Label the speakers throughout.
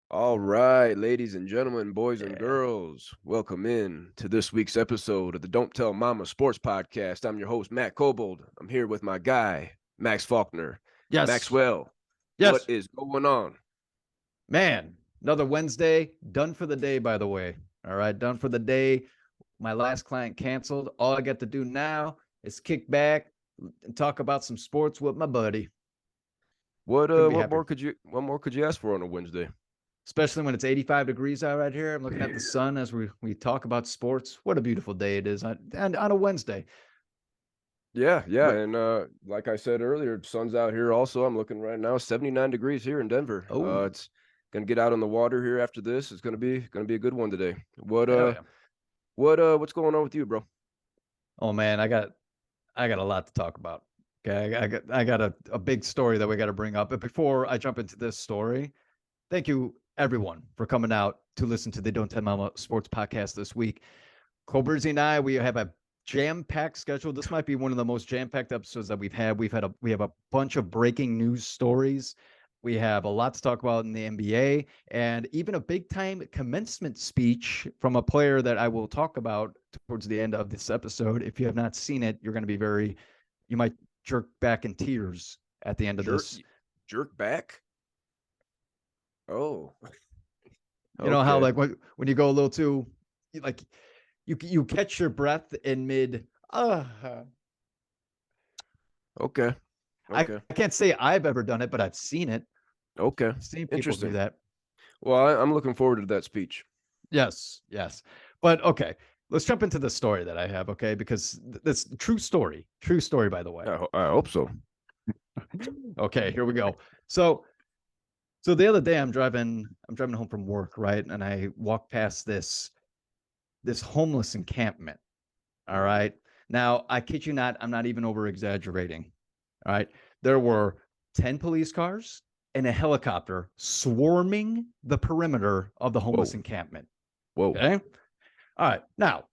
Speaker 1: All right, ladies and gentlemen, boys and girls, welcome in to this week's episode of the Don't Tell Mama Sports Podcast. I'm your host, Matt Kobold. I'm here with my guy, Max Faulkner.
Speaker 2: Yes.
Speaker 1: Maxwell, what
Speaker 2: Yes.
Speaker 1: is going on?
Speaker 2: Man, another Wednesday. Done for the day, by the way. All right. Done for the day. My last client canceled. All I got to do now is kick back and talk about some sports with my buddy.
Speaker 1: What
Speaker 2: Couldn't
Speaker 1: uh
Speaker 2: be happier.
Speaker 1: what more could you ask for on a Wednesday?
Speaker 2: Especially when it's 85 degrees out right here. I'm looking at the sun as we talk about sports. What a beautiful day it is and on a Wednesday.
Speaker 1: Yeah,
Speaker 2: But
Speaker 1: and like I said earlier, sun's out here also. I'm looking right now, 79 degrees here in Denver.
Speaker 2: oh,
Speaker 1: It's gonna get out on the water here after this. It's gonna be a good one today. What
Speaker 2: hell
Speaker 1: uh
Speaker 2: yeah.
Speaker 1: what's going on with you, bro?
Speaker 2: Oh man, I got a lot to talk about. Okay. I got a big story that we got to bring up. But before I jump into this story, thank you, everyone, for coming out to listen to the Don't Tell Mama Sports Podcast this week. Colberzy and I, we have a jam-packed schedule. This might be one of the most jam-packed episodes that we've had. We have a bunch of breaking news stories. We have a lot to talk about in the NBA, and even a big-time commencement speech from a player that I will talk about towards the end of this episode. If you have not seen it, you're going to be you might jerk back in tears at the end of
Speaker 1: Jerk
Speaker 2: this.
Speaker 1: jerk back? Oh,
Speaker 2: You know how
Speaker 1: okay.
Speaker 2: like when you go a little too like you catch your breath in mid.
Speaker 1: Okay.
Speaker 2: I
Speaker 1: Okay.
Speaker 2: can't say I've ever done it, but I've seen it.
Speaker 1: Okay.
Speaker 2: I've seen people do
Speaker 1: Interesting.
Speaker 2: that.
Speaker 1: Well, I'm looking forward to that speech.
Speaker 2: Yes, yes. But okay, let's jump into the story that I have. Okay, because this true story, by the way.
Speaker 1: I hope so.
Speaker 2: Okay, here we go. So so the other day I'm driving home from work, right, and I walk past this homeless encampment. All
Speaker 1: Mhm.
Speaker 2: right. Now, I kid you not, I'm not even over exaggerating. All right. There were 10 police cars and a helicopter swarming the perimeter of the homeless
Speaker 1: Whoa.
Speaker 2: encampment.
Speaker 1: Whoa.
Speaker 2: Okay. All right. Now,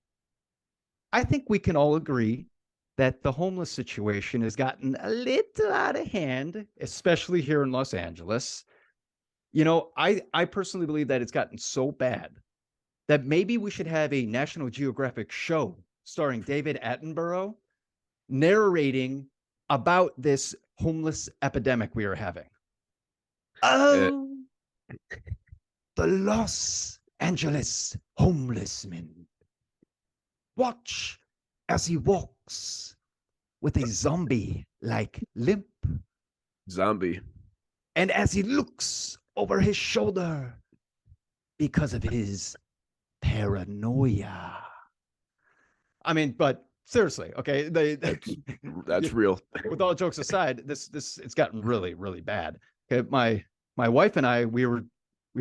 Speaker 2: I think we can all agree that the homeless situation has gotten a little out of hand, especially here in Los Angeles. I personally believe that it's gotten so bad that maybe we should have a National Geographic show starring David Attenborough narrating about this homeless epidemic we are having.
Speaker 1: Uh,
Speaker 2: Oh, the Los Angeles homeless man. Watch as he walks with a zombie like limp,
Speaker 1: zombie.
Speaker 2: and as he looks over his shoulder because of his paranoia. I mean, but seriously, okay,
Speaker 1: That's that's real.
Speaker 2: with all jokes aside, this it's gotten really bad. Okay, my wife and I we were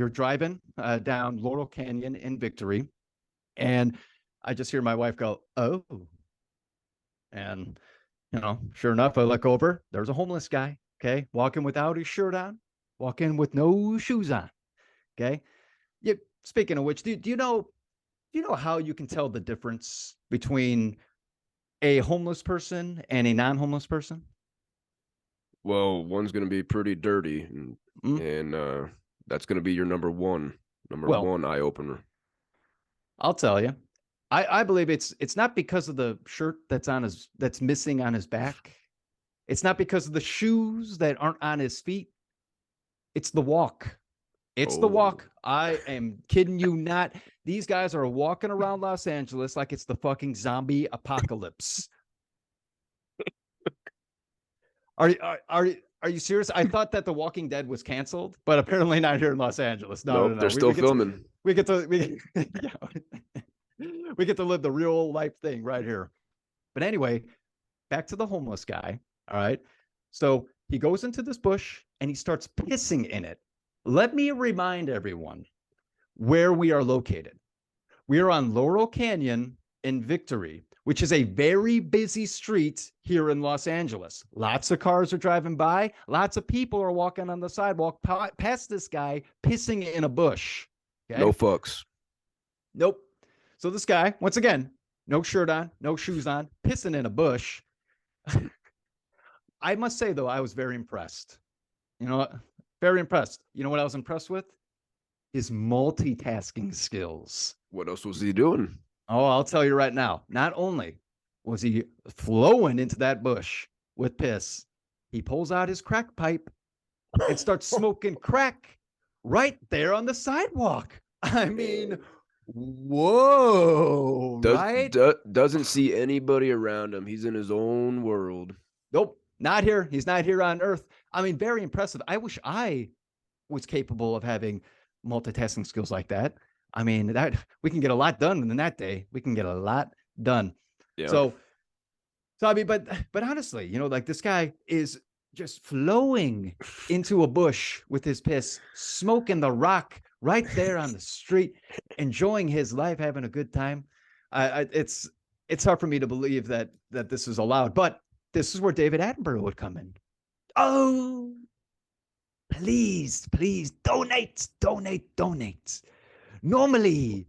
Speaker 2: driving down Laurel Canyon in Victory, and I just hear my wife go, "Oh," and sure enough, I look over. There's a homeless guy. Okay, walking without his shirt on, walking with no shoes on. Okay. Yeah. Speaking of which, do you know how you can tell the difference between a homeless person and a non-homeless person?
Speaker 1: Well, one's gonna be pretty dirty,
Speaker 2: Mm?
Speaker 1: and that's gonna be your number
Speaker 2: Well,
Speaker 1: one eye opener.
Speaker 2: I'll tell you. I believe it's not because of the shirt that's missing on his back. It's not because of the shoes that aren't on his feet. It's the walk. It's the
Speaker 1: Oh,
Speaker 2: walk. I am kidding you not. These guys are walking around Los Angeles like it's the fucking zombie apocalypse. Are you serious? I thought that The Walking Dead was canceled, but apparently not here in Los Angeles. No, no,
Speaker 1: nope,
Speaker 2: no.
Speaker 1: they're
Speaker 2: We,
Speaker 1: still
Speaker 2: we get to
Speaker 1: filming.
Speaker 2: we get to we yeah, we get to live the real life thing right here. But anyway, back to the homeless guy. All right. So he goes into this bush and he starts pissing in it. Let me remind everyone where we are located. We are on Laurel Canyon in Victory, which is a very busy street here in Los Angeles. Lots of cars are driving by. Lots of people are walking on the sidewalk past this guy pissing in a bush.
Speaker 1: No
Speaker 2: Okay.
Speaker 1: fucks.
Speaker 2: Nope. So this guy, once again, no shirt on, no shoes on, pissing in a bush. I must say, though, I was very impressed. You know what? Very impressed. You know what I was impressed with? his multitasking skills.
Speaker 1: What else was he doing?
Speaker 2: Oh, I'll tell you right now. Not only was he flowing into that bush with piss, he pulls out his crack pipe and starts smoking crack right there on the sidewalk. I mean, whoa, right?
Speaker 1: Doesn't see anybody around him. He's in his own world.
Speaker 2: Nope, not here. He's not here on Earth. I mean, very impressive. I wish I was capable of having multitasking skills like that. I mean, that we can get a lot done in that day. We can get a lot done.
Speaker 1: Yeah.
Speaker 2: So I mean, but honestly, like this guy is just flowing into a bush with his piss, smoking the rock right there on the street, enjoying his life, having a good time. It's hard for me to believe that this is allowed, but this is where David Attenborough would come in. Oh, please donate. Normally,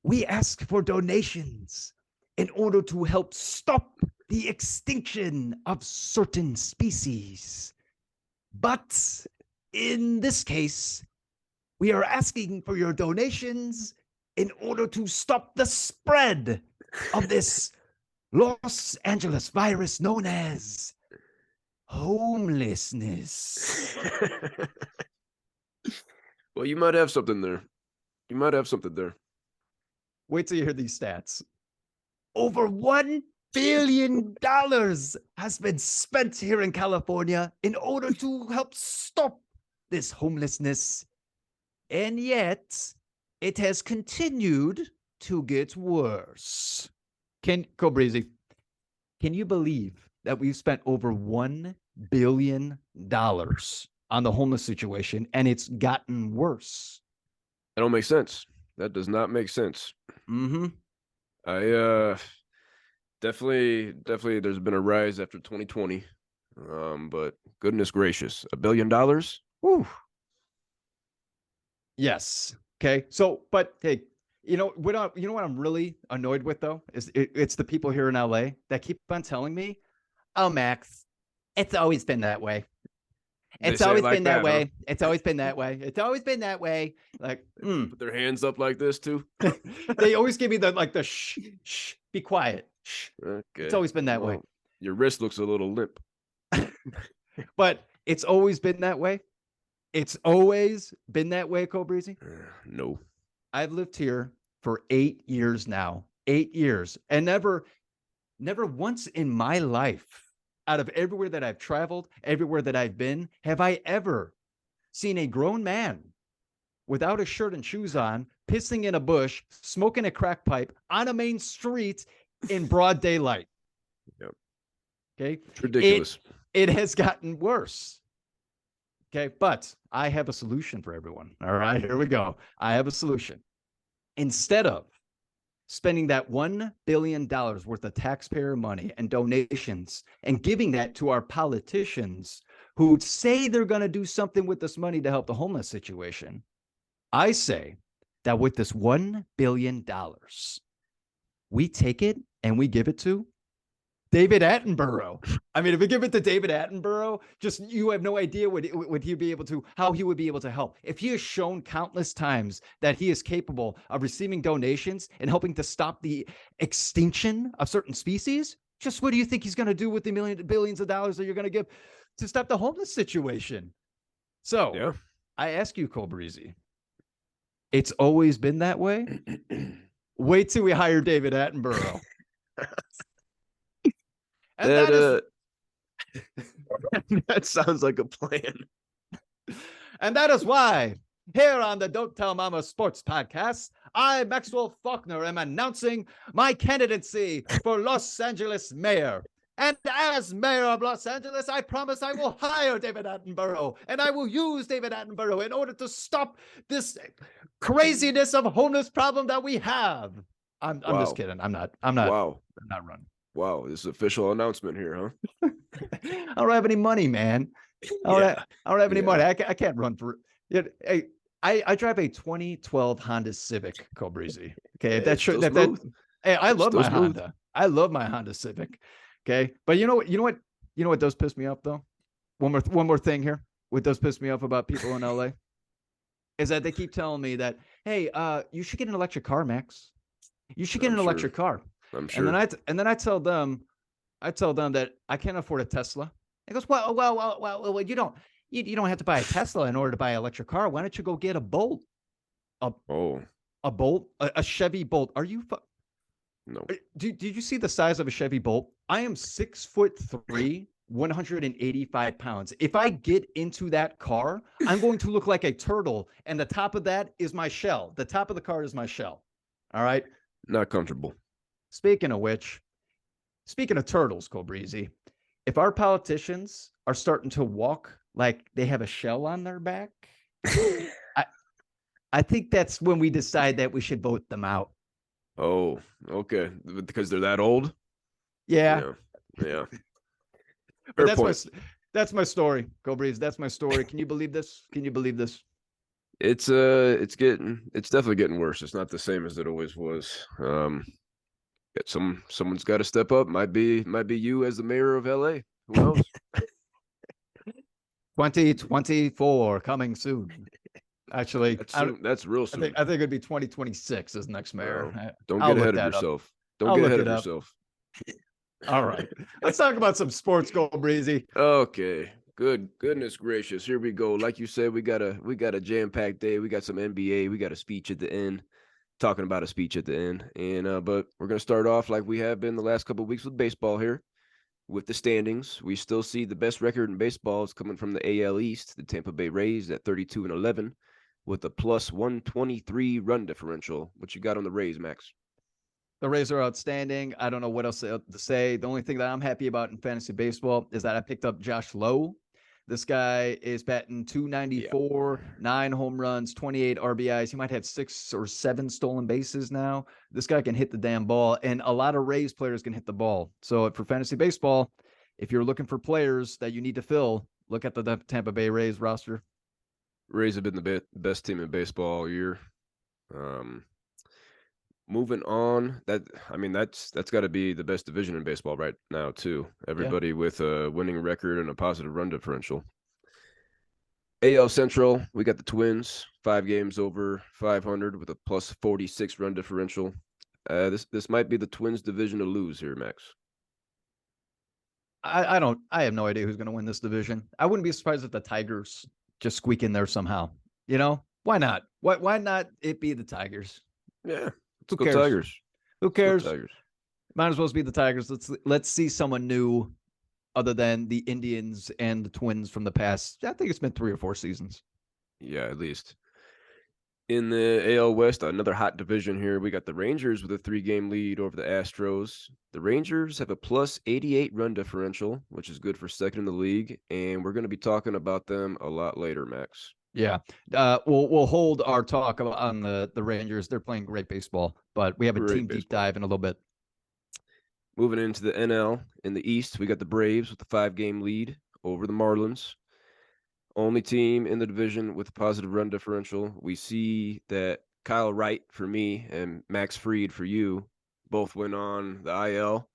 Speaker 2: we ask for donations in order to help stop the extinction of certain species. But in this case, we are asking for your donations in order to stop the spread of this Los Angeles virus known as homelessness.
Speaker 1: Well, you might have something there.
Speaker 2: Wait till you hear these stats. Over $1 billion has been spent here in California in order to help stop this homelessness. And yet, it has continued to get worse. Go Breezy, can you believe that we've spent over $1 billion on the homeless situation and it's gotten worse?
Speaker 1: That don't make sense. That does not make sense.
Speaker 2: Mm-hmm.
Speaker 1: I definitely there's been a rise after 2020. But goodness gracious, $1 billion?
Speaker 2: Whew. Yes. Okay. So, but hey, what I'm really annoyed with though is it's the people here in LA that keep on telling me, "Oh, Max, it's always been that way. It's always been that way. Huh? It's always been that way. It's always been that way." Like,
Speaker 1: put their hands up like this too.
Speaker 2: They always give me the shh, be quiet. Shh.
Speaker 1: Okay.
Speaker 2: It's always been that way.
Speaker 1: Your wrist looks a little limp.
Speaker 2: But it's always been that way. It's always been that way, Cobreezy.
Speaker 1: No.
Speaker 2: I've lived here for 8 years now. 8 years. And never once in my life, out of everywhere that I've traveled, everywhere that I've been, have I ever seen a grown man without a shirt and shoes on, pissing in a bush, smoking a crack pipe on a main street in broad daylight.
Speaker 1: Yep.
Speaker 2: Okay.
Speaker 1: It's ridiculous.
Speaker 2: It has gotten worse. Okay. But I have a solution for everyone. All right, here we go. I have a solution. Instead of spending that $1 billion worth of taxpayer money and donations and giving that to our politicians who say they're going to do something with this money to help the homeless situation, I say that with this $1 billion, we take it and we give it to David Attenborough. I mean, if we give it to David Attenborough, just you have no idea would he be able to, how he would be able to help. If he has shown countless times that he is capable of receiving donations and helping to stop the extinction of certain species, just what do you think he's going to do with the billions of dollars that you're going to give to stop the homeless situation? So yeah. I ask you, Cobreezy, it's always been that way. Wait till we hire David Attenborough.
Speaker 1: And that sounds like a plan.
Speaker 2: And that is why here on the Don't Tell Mama Sports Podcast, I, Maxwell Faulkner, am announcing my candidacy for Los Angeles mayor. And as mayor of Los Angeles, I promise I will hire David Attenborough, and I will use David Attenborough in order to stop this craziness of homeless problem that we have. I'm just kidding. I'm not.
Speaker 1: Wow.
Speaker 2: I'm not running.
Speaker 1: Wow, this is an official announcement here, huh?
Speaker 2: I don't have any money, man. I don't have any money. I can't run for it. Hey, I drive a 2012 Honda Civic, Cobreezy. Okay, hey, I love my Honda. I love my Honda Civic. Okay, but you know what does piss me off though? One more thing here. What does piss me off about people in LA? is that they keep telling me that, hey, you should get an electric car, Max. You should get
Speaker 1: I'm
Speaker 2: an
Speaker 1: sure.
Speaker 2: electric car.
Speaker 1: I'm
Speaker 2: And then
Speaker 1: sure.
Speaker 2: I tell them that I can't afford a Tesla. It goes, well, you don't have to buy a Tesla in order to buy an electric car. Why don't you go get a Bolt? A
Speaker 1: Oh,
Speaker 2: Bolt, a Chevy Bolt. Are you?
Speaker 1: no.
Speaker 2: Did you see the size of a Chevy Bolt? I am 6'3", 185 pounds. If I get into that car, I'm going to look like a turtle, and the top of that is my shell. The top of the car is my shell. All right.
Speaker 1: Not comfortable.
Speaker 2: Speaking of which, speaking of turtles, Colbreezy, if our politicians are starting to walk like they have a shell on their back, I, I think that's when we decide that we should vote them out.
Speaker 1: Oh, okay. Because they're that old?
Speaker 2: Yeah.
Speaker 1: Yeah. Yeah.
Speaker 2: But
Speaker 1: Fair point.
Speaker 2: that's my story, Colbreezy. That's my story. Can you believe this? Can you believe this?
Speaker 1: It's definitely getting worse. It's not the same as it always was. Someone's got to step up. Might be you as the mayor of LA. Who knows?
Speaker 2: 2024 coming soon. Actually,
Speaker 1: That's soon. That's real soon.
Speaker 2: I think it'd be 2026 as next
Speaker 1: Well,
Speaker 2: mayor.
Speaker 1: don't
Speaker 2: I'll
Speaker 1: get
Speaker 2: look
Speaker 1: ahead of
Speaker 2: that up.
Speaker 1: yourself. Don't
Speaker 2: I'll
Speaker 1: get
Speaker 2: look
Speaker 1: ahead
Speaker 2: it
Speaker 1: of
Speaker 2: up.
Speaker 1: yourself.
Speaker 2: All right. Let's talk about some sports, Go Breezy.
Speaker 1: Okay. Goodness gracious. Here we go. Like you said, we got a jam-packed day. We got some NBA. We got a speech at the end. Talking about a speech at the end. And but we're gonna start off like we have been the last couple of weeks with baseball here. With the standings, we still see the best record in baseball is coming from the AL East, the Tampa Bay Rays at 32-11, with a plus 123 run differential. What you got on the Rays, Max?
Speaker 2: The Rays are outstanding. I don't know what else to say. The only thing that I'm happy about in fantasy baseball is that I picked up Josh Lowe. This guy is batting
Speaker 1: Yeah.
Speaker 2: 294, 9 home runs, 28 RBIs. He might have 6 or 7 stolen bases now. This guy can hit the damn ball, and a lot of Rays players can hit the ball. So for fantasy baseball, if you're looking for players that you need to fill, look at the Tampa Bay Rays roster.
Speaker 1: Rays have been the best team in baseball all year. Um, moving on, that's got to be the best division in baseball right now too.
Speaker 2: Yeah.
Speaker 1: Everybody with a winning record and a positive run differential. AL Central, we got the Twins, 5 games over 500 with a plus 46 run differential. This might be the Twins division to lose here, Max.
Speaker 2: I have no idea who's going to win this division. I wouldn't be surprised if the Tigers just squeak in there somehow. You know, why not? Why not it be the Tigers?
Speaker 1: Yeah, let's
Speaker 2: Who
Speaker 1: go
Speaker 2: cares?
Speaker 1: Tigers.
Speaker 2: Who
Speaker 1: Let's go
Speaker 2: cares?
Speaker 1: Tigers.
Speaker 2: Might as well be the Tigers. Let's see someone new other than the Indians and the Twins from the past. I think it's been 3 or 4 seasons.
Speaker 1: Yeah, at least. In the AL West, another hot division here. We got the Rangers with a 3-game lead over the Astros. The Rangers have a plus 88 run differential, which is good for second in the league. And we're going to be talking about them a lot later, Max.
Speaker 2: Yeah. We'll hold our talk on the Rangers. They're playing great baseball, but we have a team deep dive in a little bit.
Speaker 1: Moving into the NL in the East, we got the Braves with a 5-game lead over the Marlins. Only team in the division with a positive run differential. We see that Kyle Wright for me and Max Fried for you both went on the IL,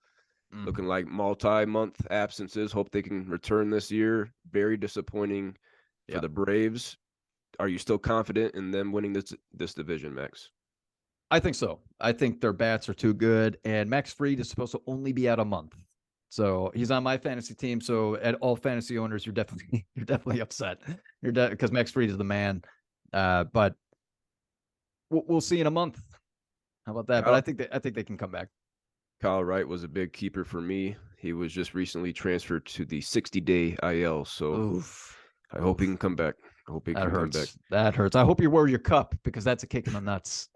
Speaker 1: looking like multi-month absences. Hope they can return this year. Very disappointing for the Braves. Are you still confident in them winning this division, Max?
Speaker 2: I think so. I think their bats are too good, and Max Fried is supposed to only be out a month. So he's on my fantasy team. So at all fantasy owners, you're definitely upset. Because Max Fried is the man. But we'll see in a month. How about that? But I think they can come back.
Speaker 1: Kyle Wright was a big keeper for me. He was just recently transferred to the 60-day IL. So I hope he can come back. I hope he can come back.
Speaker 2: That hurts. I hope you wear your cup because that's a kick in the nuts.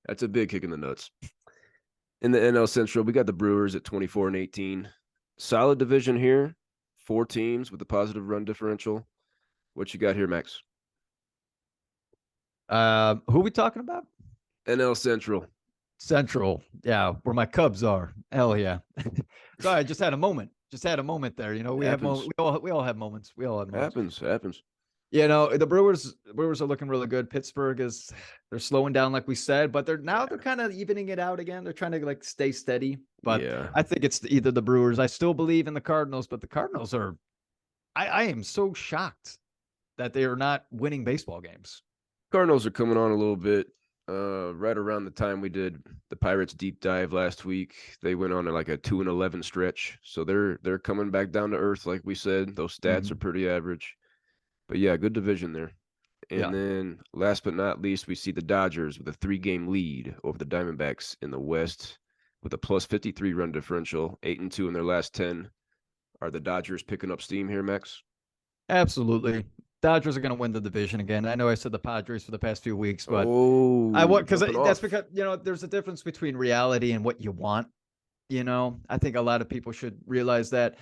Speaker 1: That's a big kick in the nuts. In the NL Central, we got the Brewers at 24-18. Solid division here. 4 teams with a positive run differential. What you got here, Max?
Speaker 2: Who are we talking about?
Speaker 1: NL Central.
Speaker 2: Central. Yeah, where my Cubs are. Hell yeah. Sorry, I just had a moment. Just had a moment there. You know, we all have moments. We all have moments.
Speaker 1: Happens.
Speaker 2: You know, the Brewers are looking really good. Pittsburgh they're slowing down, like we said, but they're kind of evening it out again. They're trying to like stay steady. But yeah. I think it's either the Brewers. I still believe in the Cardinals, but the Cardinals are I am so shocked that they are not winning baseball games.
Speaker 1: Cardinals are coming on a little bit. Right around the time we did the Pirates deep dive last week, they went on like a 2-11 stretch. So they're coming back down to earth, like we said. Those stats are pretty average. But yeah, good division there.
Speaker 2: Yeah.
Speaker 1: And then last but not least, we see the Dodgers with a 3-game lead over the Diamondbacks in the West with a plus 53 run differential, 8-2 in their last 10. Are the Dodgers picking up steam here, Max?
Speaker 2: Absolutely. Dodgers are going to win the division again. I know I said the Padres for the past few weeks, but I
Speaker 1: Oh,
Speaker 2: want, because
Speaker 1: jumping
Speaker 2: that's
Speaker 1: off.
Speaker 2: because, there's a difference between reality and what you want. I think a lot of people should realize that.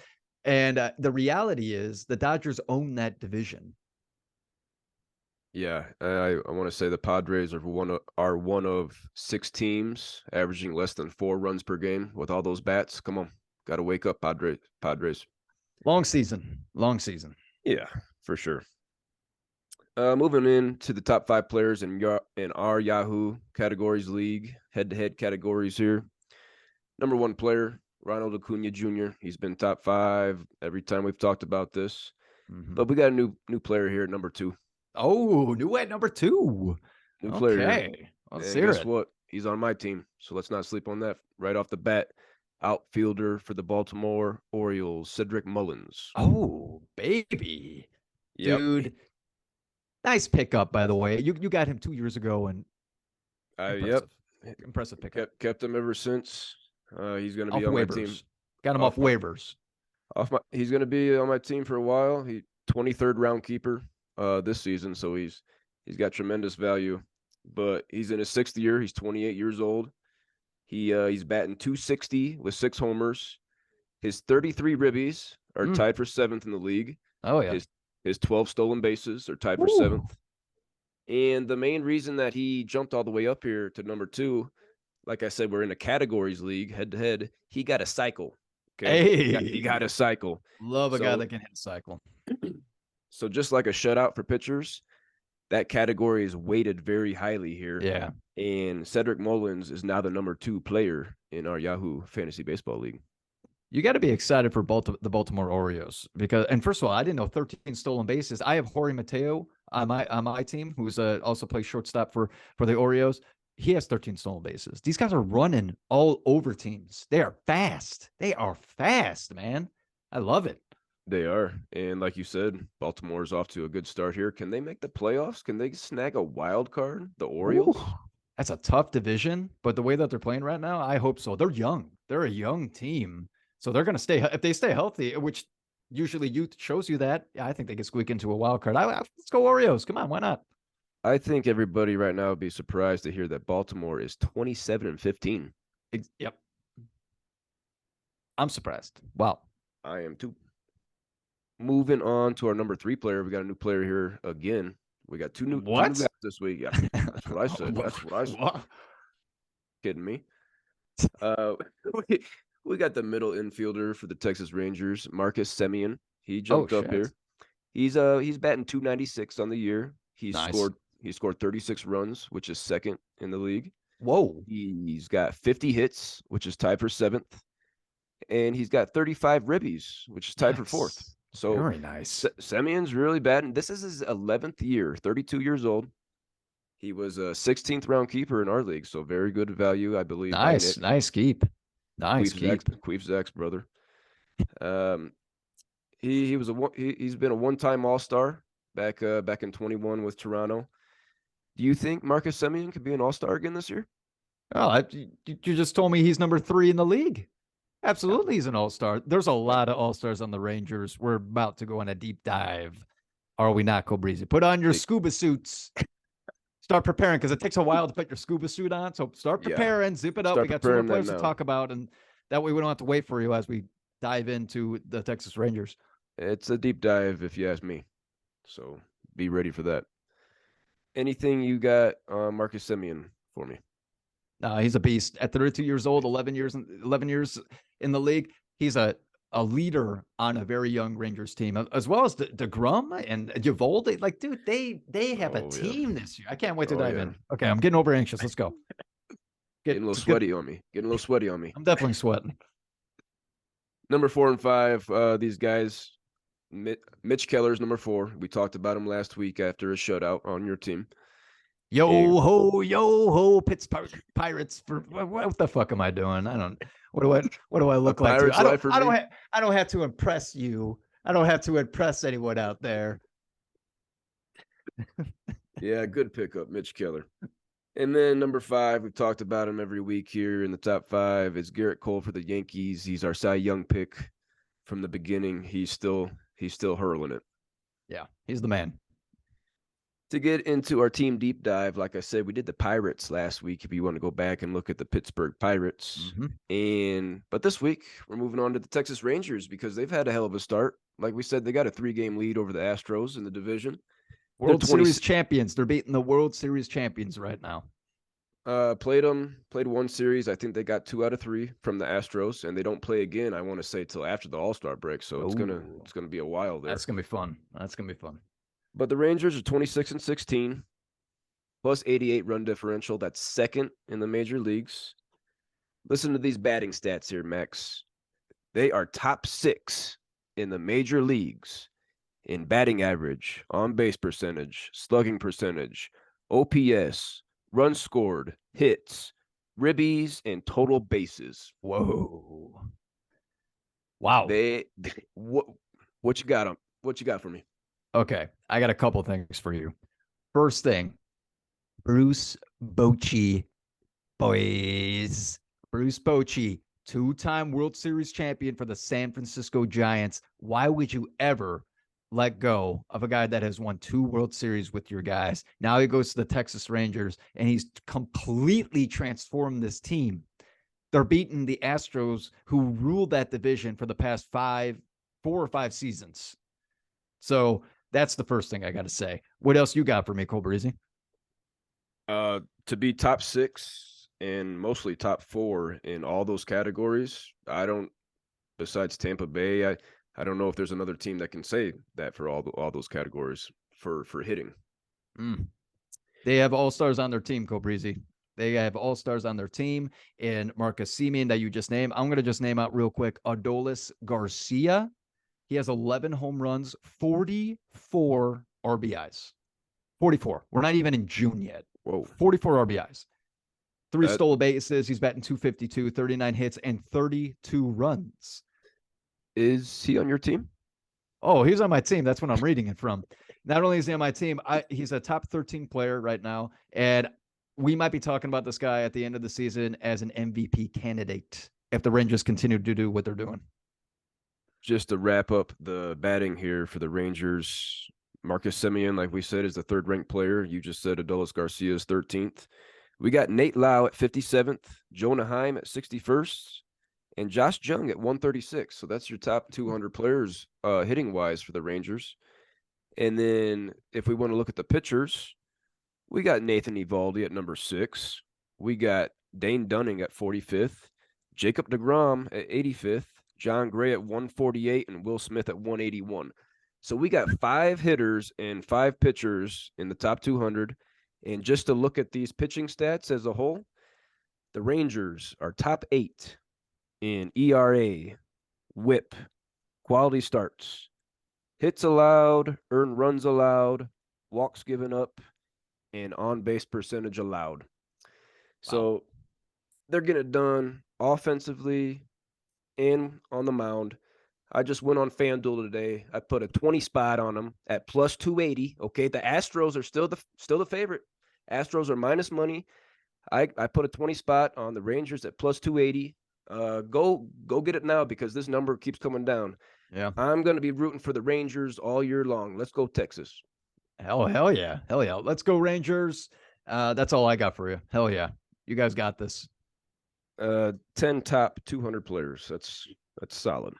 Speaker 2: And the reality is the Dodgers own that division.
Speaker 1: Yeah, I want to say the Padres are one of 6 teams averaging less than 4 runs per game with all those bats. Come on, got to wake up, Padres.
Speaker 2: Long season. Long season.
Speaker 1: Yeah, for sure. Moving in to the top 5 players in our Yahoo categories league, head-to-head categories here. Number 1 player, Ronald Acuna Jr. He's been top 5 every time we've talked about this. But we got a new player here at number 2.
Speaker 2: Oh, new at number 2.
Speaker 1: New player here.
Speaker 2: Okay. Let's
Speaker 1: And
Speaker 2: hear
Speaker 1: guess
Speaker 2: it.
Speaker 1: what? He's on my team, so let's not sleep on that right off the bat. Outfielder for the Baltimore Orioles, Cedric Mullins.
Speaker 2: Oh, baby.
Speaker 1: Yep.
Speaker 2: Dude. Nice pickup, by the way. You got him 2 years ago, and
Speaker 1: Yep.
Speaker 2: Impressive pickup.
Speaker 1: Kept him ever since. He's going to
Speaker 2: Off
Speaker 1: be on my
Speaker 2: waivers.
Speaker 1: team.
Speaker 2: Got him off waivers.
Speaker 1: He's going to be on my team for a while. He 23rd round keeper this season, so he's got tremendous value. But he's in his 6th year. He's 28 years old. He's batting .260 with 6 homers. His 33 ribbies are tied for 7th in the league.
Speaker 2: Oh yeah.
Speaker 1: His 12 stolen bases are tied for 7th. And the main reason that he jumped all the way up here to number 2, like I said, we're in a categories league head to head. He got a cycle. Okay.
Speaker 2: Hey,
Speaker 1: he got a cycle.
Speaker 2: Love a guy that can hit cycle.
Speaker 1: So just like a shutout for pitchers, that category is weighted very highly here.
Speaker 2: Yeah.
Speaker 1: And Cedric Mullins is now the number 2 player in our Yahoo Fantasy Baseball League.
Speaker 2: You got to be excited for the Baltimore Orioles because, and first of all, I didn't know 13 stolen bases. I have Jorge Mateo on my team, who's also plays shortstop for the Orioles. He has 13 stolen bases. These guys are running all over teams. They are fast. They are fast, man. I love it.
Speaker 1: They are. And like you said, Baltimore's off to a good start here. Can they make the playoffs? Can they snag a wild card? The Orioles?
Speaker 2: Ooh, that's a tough division, but the way that they're playing right now, I hope so. They're young. They're a young team. So they're going to stay, if they stay healthy, which usually youth shows you that. Yeah, I think they can squeak into a wild card. Let's go Orioles. Come on. Why not?
Speaker 1: I think everybody right now would be surprised to hear that Baltimore is 27-15.
Speaker 2: Yep. I'm surprised. Wow.
Speaker 1: I am too. Moving on to our number 3 player. We got a new player here again. We got two new guys this week. Yeah, that's what I said. That's what I said. What? Kidding me? We got the middle infielder for the Texas Rangers, Marcus Semien. He jumped up here. He's batting .296 on the year. He scored 36 runs, which is 2nd in the league.
Speaker 2: Whoa.
Speaker 1: He's got 50 hits, which is tied for 7th. And he's got 35 ribbies, which is tied for 4th. So
Speaker 2: very nice.
Speaker 1: Semien's really batting. This is his 11th year, 32 years old. He was a 16th round keeper in our league, so very good value, I believe.
Speaker 2: Nice keep. Nice keep.
Speaker 1: Queef Zach's brother. He's been a one-time All-Star back in 21 with Toronto. Do you think Marcus Semien could be an All-Star again this year?
Speaker 2: Oh, you just told me he's number 3 in the league. Absolutely, he's an all-star. There's a lot of all-stars on the Rangers. We're about to go on a deep dive. Are we not, Cobrizi? Put on your scuba suits. Start preparing, because it takes a while to put your scuba suit on. So start preparing, zip it up. We got 2 more players to talk about, and that way we don't have to wait for you as we dive into the Texas Rangers.
Speaker 1: It's a deep dive, if you ask me. So be ready for that. Anything you got on Marcus Semien for me?
Speaker 2: He's a beast. At 32 years old, 11 years in the league. He's a leader on a very young Rangers team, as well as DeGrom and Eovaldi. Like, dude, they have a team this year. I can't wait to dive in. Okay, I'm getting over anxious. Let's go.
Speaker 1: Getting a little sweaty on me.
Speaker 2: I'm definitely sweating.
Speaker 1: Number 4 and 5, these guys, Mitch Keller's number 4. We talked about him last week after a shutout on your team.
Speaker 2: Yo ho, Pittsburgh Pirates. For what the fuck am I doing? I don't. What do I look like to you?
Speaker 1: Pirate's life for me.
Speaker 2: I don't have to impress you. I don't have to impress anyone out there.
Speaker 1: Yeah, good pickup, Mitch Keller. And then number 5, we've talked about him every week here in the top 5. Is Garrett Cole for the Yankees. He's our Cy Young pick from the beginning. He's still hurling it.
Speaker 2: Yeah, he's the man.
Speaker 1: To get into our team deep dive, like I said, we did the Pirates last week. If you want to go back and look at the Pittsburgh Pirates, but this week we're moving on to the Texas Rangers because they've had a hell of a start. Like we said, they got a 3-game lead over the Astros in the division.
Speaker 2: World Series champions. They're beating the World Series champions right now.
Speaker 1: Played one series. I think they got 2 out of 3 from the Astros, and they don't play again. I want to say till after the All-Star break, so it's gonna be a while there.
Speaker 2: That's gonna be fun.
Speaker 1: But the Rangers are 26-16, plus 88 run differential. That's second in the major leagues. Listen to these batting stats here, Max. They are top 6 in the major leagues in batting average, on base percentage, slugging percentage, OPS, runs scored, hits, ribbies, and total bases.
Speaker 2: Whoa! Wow.
Speaker 1: What you got? What you got for me?
Speaker 2: Okay, I got a couple things for you. First thing, Bruce Bochy, boys. Bruce Bochy, 2-time World Series champion for the San Francisco Giants. Why would you ever let go of a guy that has won 2 World Series with your guys? Now he goes to the Texas Rangers, and he's completely transformed this team. They're beating the Astros, who ruled that division for the past 4 or 5 seasons. So that's the first thing I got to say. What else you got for me, Cole Breezy?
Speaker 1: To be top 6 and mostly top 4 in all those categories, besides Tampa Bay, I don't know if there's another team that can say that for all those categories for hitting.
Speaker 2: They have all-stars on their team, Cole Breezy. They have all-stars on their team. And Marcus Semien that you just named, I'm going to just name out real quick. Adolis Garcia. He has 11 home runs, 44 RBIs. 44. We're not even in June yet.
Speaker 1: Whoa.
Speaker 2: 44 RBIs. 3 stolen bases. He's batting .252, 39 hits, and 32 runs.
Speaker 1: Is he on your team?
Speaker 2: Oh, he's on my team. That's what I'm reading it from. Not only is he on my team, he's a top 13 player right now. And we might be talking about this guy at the end of the season as an MVP candidate if the Rangers continue to do what they're doing.
Speaker 1: Just to wrap up the batting here for the Rangers, Marcus Semien, like we said, is the 3rd-ranked player. You just said Adolis Garcia is 13th. We got Nate Lau at 57th, Jonah Heim at 61st, and Josh Jung at 136. So that's your top 200 players hitting-wise for the Rangers. And then if we want to look at the pitchers, we got Nathan Eovaldi at number 6. We got Dane Dunning at 45th, Jacob deGrom at 85th, John Gray at 148, and Will Smith at 181. So we got 5 hitters and 5 pitchers in the top 200. And just to look at these pitching stats as a whole, the Rangers are top 8 in ERA, WHIP, quality starts, hits allowed, earned runs allowed, walks given up, and on-base percentage allowed. So they're getting it done offensively and on the mound. I just went on FanDuel today. I put a 20 spot on them at plus 280. Okay, the Astros are still the favorite. Astros are minus money. I put a 20 spot on the Rangers at plus 280. Go get it now because this number keeps coming down.
Speaker 2: Yeah,
Speaker 1: I'm going to be rooting for the Rangers all year long. Let's go Texas.
Speaker 2: Hell yeah. Let's go Rangers. That's all I got for you. Hell yeah. You guys got this.
Speaker 1: 10 top 200 players. That's solid.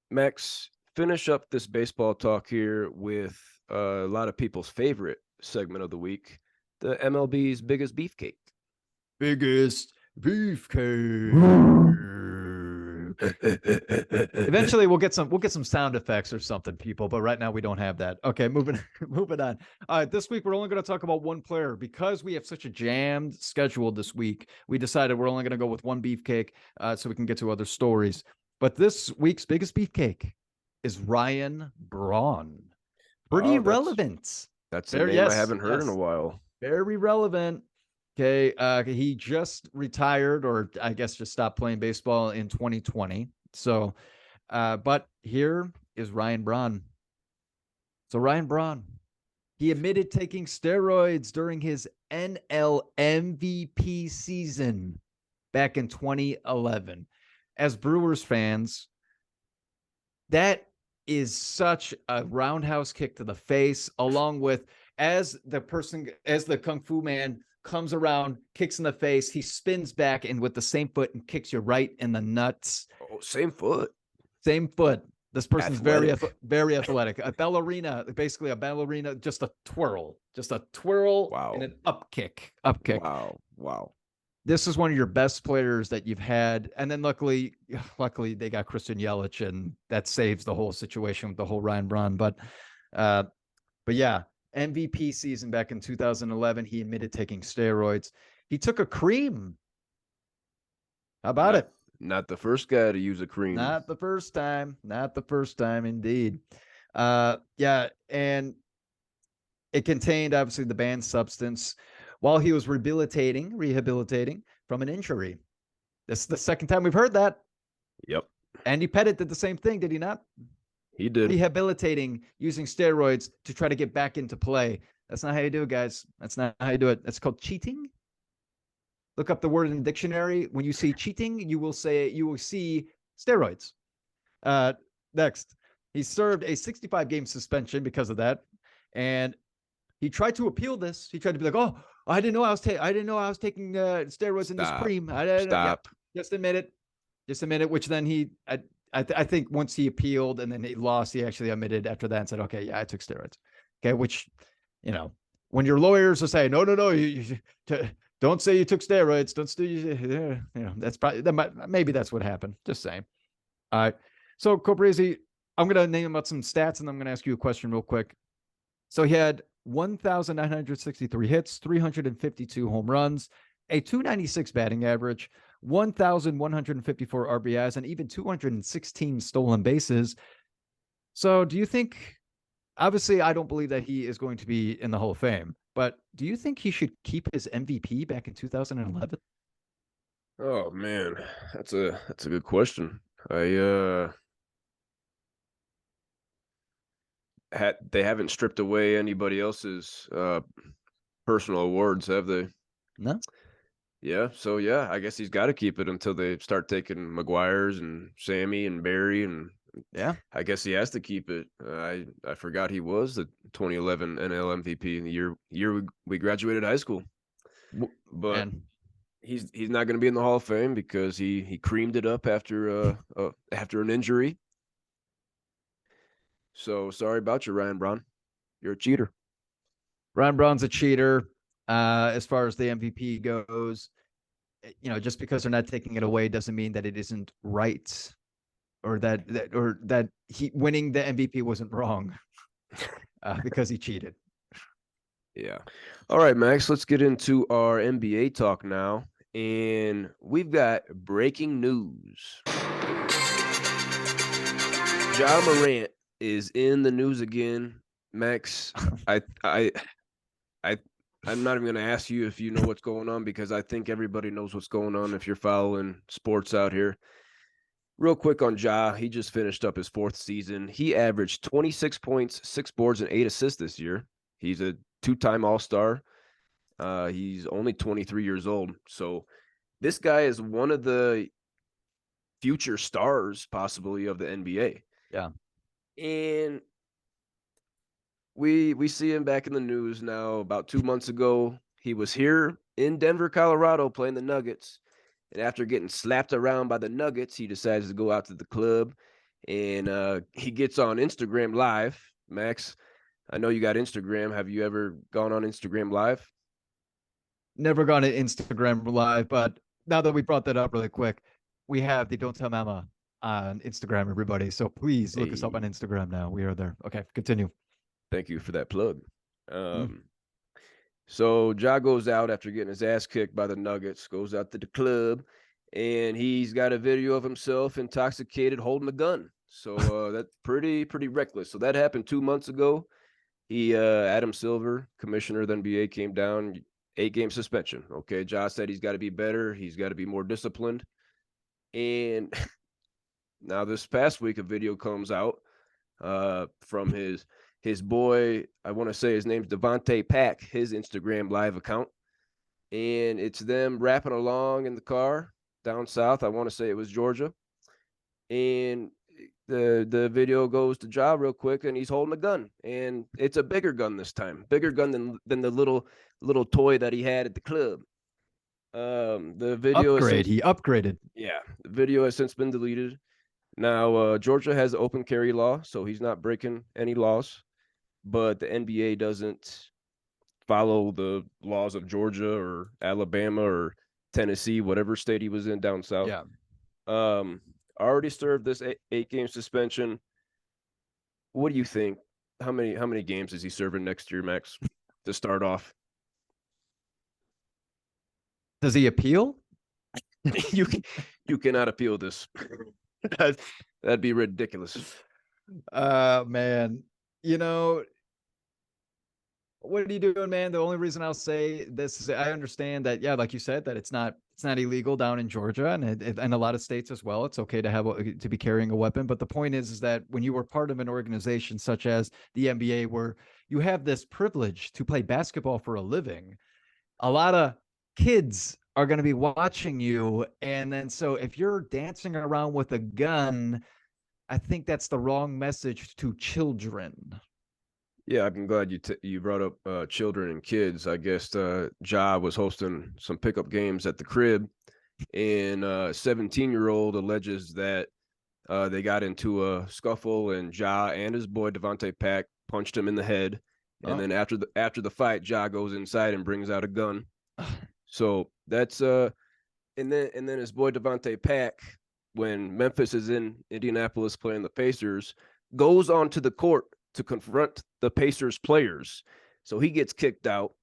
Speaker 1: Max, finish up this baseball talk here with a lot of people's favorite segment of the week, the MLB's biggest beefcake.
Speaker 2: Biggest beefcake. Eventually we'll get some sound effects or something, people, but right now we don't have that. Okay, moving on. All right, this week we're only going to talk about one player because we have such a jammed schedule this week. We decided we're only going to go with one beefcake so we can get to other stories. But this week's biggest beefcake is Ryan Braun. Pretty
Speaker 1: Oh,
Speaker 2: relevant.
Speaker 1: that's a
Speaker 2: Very,
Speaker 1: name I
Speaker 2: yes,
Speaker 1: haven't heard in a
Speaker 2: yes.
Speaker 1: while.
Speaker 2: Very relevant. Okay. He just retired, or I guess just stopped playing baseball in 2020. So, but here is Ryan Braun. So Ryan Braun, he admitted taking steroids during his NL MVP season back in 2011. As Brewers fans, that is such a roundhouse kick to the face, along with as the Kung Fu man comes around, kicks in the face, he spins back and with the same foot and kicks you right in the nuts.
Speaker 1: Oh, same foot.
Speaker 2: Same foot. This person's
Speaker 1: Athletic.
Speaker 2: very athletic. A ballerina, basically a ballerina, just a twirl
Speaker 1: Wow.
Speaker 2: and an up kick.
Speaker 1: Wow.
Speaker 2: This is one of your best players that you've had. And then luckily they got Christian Yelich, and that saves the whole situation with the whole Ryan Braun. But yeah, MVP season back in 2011, he admitted taking steroids. He took a cream. How about it?
Speaker 1: Not the first guy to use a cream.
Speaker 2: Not the first time. Not the first time, indeed. Yeah, and it contained obviously the banned substance while he was rehabilitating from an injury. This is the second time we've heard that.
Speaker 1: Yep.
Speaker 2: Andy Pettitte did the same thing, did he not?
Speaker 1: He did.
Speaker 2: Rehabilitating using steroids to try to get back into play. That's not how you do it, guys. That's not how you do it. That's called cheating. Look up the word in the dictionary. When you see cheating, you will see steroids. Next, he served a 65-game suspension because of that, and he tried to appeal this. He tried to be like, "Oh, I didn't know I was taking steroids in this cream.
Speaker 1: Stop.
Speaker 2: Just admit it." Which then I think once he appealed and then he lost, he actually admitted after that and said, "Okay, yeah, I took steroids." Okay, which when your lawyers are saying, "No, you don't say you took steroids. Don't that's probably maybe that's what happened. Just saying." All right. So Cobrezi, I'm gonna name about some stats and I'm gonna ask you a question real quick. So he had 1,963 hits, 352 home runs, a 296 batting average, 1,154 RBIs, and even 216 stolen bases. So do you think, obviously, I don't believe that he is going to be in the Hall of Fame, but do you think he should keep his MVP back in 2011?
Speaker 1: Oh man, that's a good question. They haven't stripped away anybody else's personal awards, have they?
Speaker 2: No.
Speaker 1: Yeah, so yeah, I guess he's got to keep it until they start taking McGuire's and Sammy and Barry, and
Speaker 2: Yeah.
Speaker 1: I guess he has to keep it. I forgot he was the 2011 NL MVP in the year we graduated high school, but
Speaker 2: And
Speaker 1: he's not going to be in the Hall of Fame because he creamed it up after an injury. So sorry about you, Ryan Braun. You're a cheater.
Speaker 2: Ryan Braun's a cheater. As far as the MVP goes, just because they're not taking it away doesn't mean that it isn't right, or that he winning the MVP wasn't wrong, because he cheated.
Speaker 1: Yeah. All right, Max, let's get into our NBA talk now. And we've got breaking news. Ja Morant is in the news again. Max, I'm not even going to ask you if you know what's going on because I think everybody knows what's going on if you're following sports out here. Real quick on Ja, he just finished up his 4th season. He averaged 26 points, 6 boards, and 8 assists this year. He's a 2-time All-Star. He's only 23 years old. So this guy is one of the future stars, possibly, of the NBA.
Speaker 2: Yeah.
Speaker 1: And we see him back in the news now. About 2 months ago, he was here in Denver, Colorado, playing the Nuggets. And after getting slapped around by the Nuggets, he decides to go out to the club. And he gets on Instagram Live. Max, I know you got Instagram. Have you ever gone on Instagram Live?
Speaker 2: Never gone to Instagram Live, but now that we brought that up really quick, we have the Don't Tell Mama on Instagram, everybody. So please look us up on Instagram now. We are there. Okay, continue.
Speaker 1: Thank you for that plug. So Ja goes out after getting his ass kicked by the Nuggets, goes out to the club, and he's got a video of himself intoxicated holding a gun. So that's pretty reckless. So that happened 2 months ago. Adam Silver, commissioner of the NBA, came down, 8-game suspension. Okay, Josh said he's got to be better. He's got to be more disciplined. And now this past week, a video comes out from his boy. I want to say his name's Devontae Pack, his Instagram live account, and it's them rapping along in the car down south. I want to say it was Georgia, and the video goes to Ja real quick, and he's holding a gun, and it's a bigger gun this time, bigger gun than the little toy that he had at the club. The video has
Speaker 2: Upgrade. He upgraded.
Speaker 1: yeah, the video has since been deleted. Now, Georgia has an open carry law, so he's not breaking any laws, but the NBA doesn't follow the laws of Georgia or Alabama or Tennessee, whatever state he was in down south.
Speaker 2: Yeah.
Speaker 1: Already served this 8-game suspension. What do you think? How many games is he serving next year, Max, to start off?
Speaker 2: Does he appeal?
Speaker 1: you cannot appeal this. That'd be ridiculous.
Speaker 2: Man, you know, what are you doing, man? The only reason I'll say this is I understand that, yeah, like you said, that it's not illegal down in Georgia and a lot of states as well. It's okay to have to be carrying a weapon, but the point is that when you were part of an organization such as the NBA, where you have this privilege to play basketball for a living, a lot of kids are going to be watching you, and then so if you're dancing around with a gun, I think that's the wrong message to children.
Speaker 1: Yeah, I'm glad you brought up children and kids. I guess Ja was hosting some pickup games at the crib, and 17-year-old alleges that they got into a scuffle, and Ja and his boy Devontae Pack punched him in the head. And then after the fight, Ja goes inside and brings out a gun. So that's and then his boy Devontae Pack, when Memphis is in Indianapolis playing the Pacers, goes onto the court to confront the Pacers players. So he gets kicked out,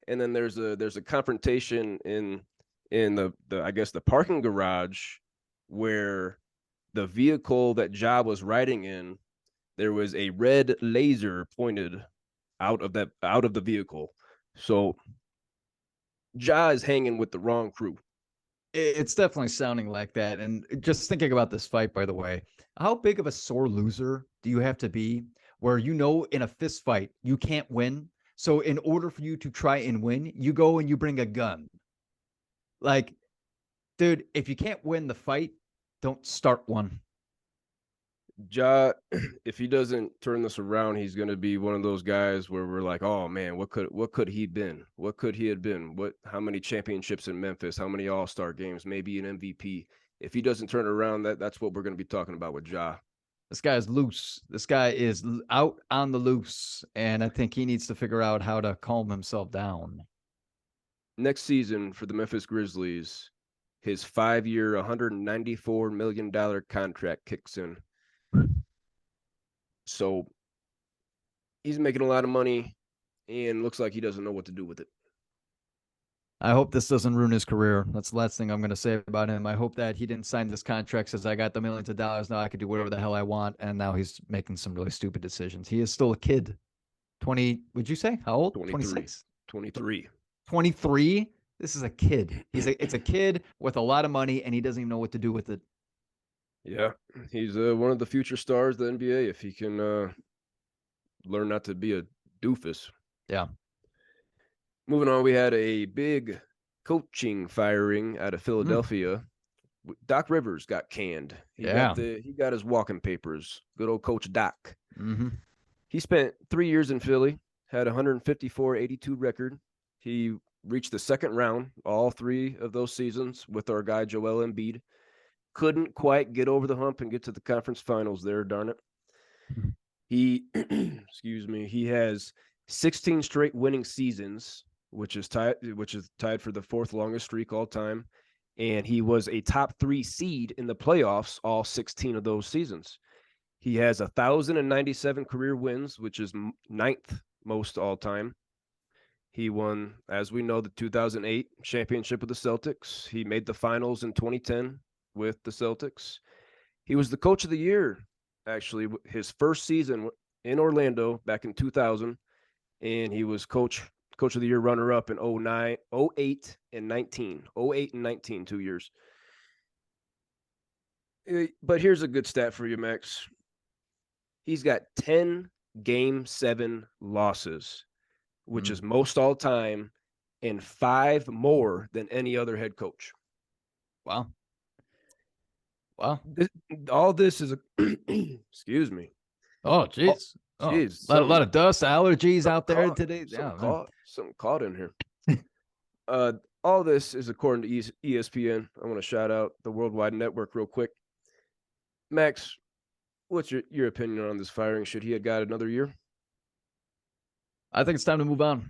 Speaker 1: and then there's a confrontation in the I guess the parking garage, where the vehicle that Ja was riding in, there was a red laser pointed out of the vehicle. So Ja is hanging with the wrong crew.
Speaker 2: It's definitely sounding like that. And just thinking about this fight, by the way, how big of a sore loser do you have to be where in a fist fight you can't win? So in order for you to try and win, you go and you bring a gun. Like, dude, if you can't win the fight, don't start one.
Speaker 1: Ja, if he doesn't turn this around, he's going to be one of those guys where we're like, oh man, what could he been? What could he have been? How many championships in Memphis? How many All-Star games? Maybe an MVP. If he doesn't turn it around, that's what we're going to be talking about with Ja.
Speaker 2: This guy's loose. This guy is out on the loose, and I think he needs to figure out how to calm himself down.
Speaker 1: Next season for the Memphis Grizzlies, his 5-year, $194 million contract kicks in. So he's making a lot of money, and looks like he doesn't know what to do with it.
Speaker 2: I hope this doesn't ruin his career. That's the last thing I'm going to say about him. I hope that he didn't sign this contract, says I got the millions of dollars, now I can do whatever the hell I want, and now he's making some really stupid decisions. He is still a kid. 20, would you say? How old? 26?
Speaker 1: 23.
Speaker 2: 23? This is a kid. It's a kid with a lot of money, and he doesn't even know what to do with it.
Speaker 1: Yeah, he's one of the future stars of the NBA if he can learn not to be a doofus.
Speaker 2: Yeah.
Speaker 1: Moving on, we had a big coaching firing out of Philadelphia. Doc Rivers got canned. He got his walking papers. Good old Coach Doc.
Speaker 2: Mm-hmm.
Speaker 1: He spent 3 years in Philly, had 154-82 record. He reached the second round all 3 of those seasons with our guy Joel Embiid. Couldn't quite get over the hump and get to the conference finals there, darn it. He, he has 16 straight winning seasons, which is tied for the 4th longest streak all time. And he was a top 3 seed in the playoffs all 16 of those seasons. He has 1,097 career wins, which is 9th most all time. He won, as we know, the 2008 championship with the Celtics. He made the finals in 2010 with the Celtics. He was the coach of the year actually his first season in Orlando back in 2000, and he was coach of the year runner up in 09, 08 and 19. 08 and 19, 2 years. But here's a good stat for you, Max. He's got 10 game 7 losses, which is most all time, and 5 more than any other head coach.
Speaker 2: Wow. Wow.
Speaker 1: All this is excuse me.
Speaker 2: Oh, jeez.
Speaker 1: Jeez.
Speaker 2: A lot of dust, allergies out there today.
Speaker 1: Something caught in here. All this is according to ESPN. I want to shout out the Worldwide Network real quick. Max, what's your opinion on this firing? Should he have got another year?
Speaker 2: I think it's time to move on.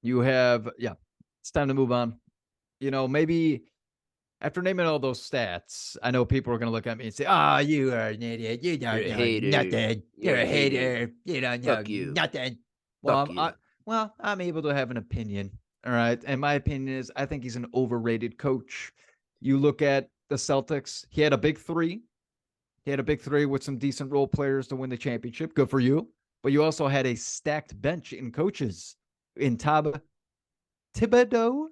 Speaker 2: It's time to move on. Maybe after naming all those stats, I know people are going to look at me and say, you are an idiot. You don't know nothing. You're a hater. You don't know nothing. Well, I'm able to have an opinion. All right. And my opinion is I think he's an overrated coach. You look at the Celtics, he had a big three. He had a big three with some decent role players to win the championship. Good for you. But you also had a stacked bench in coaches in Tom Thibodeau.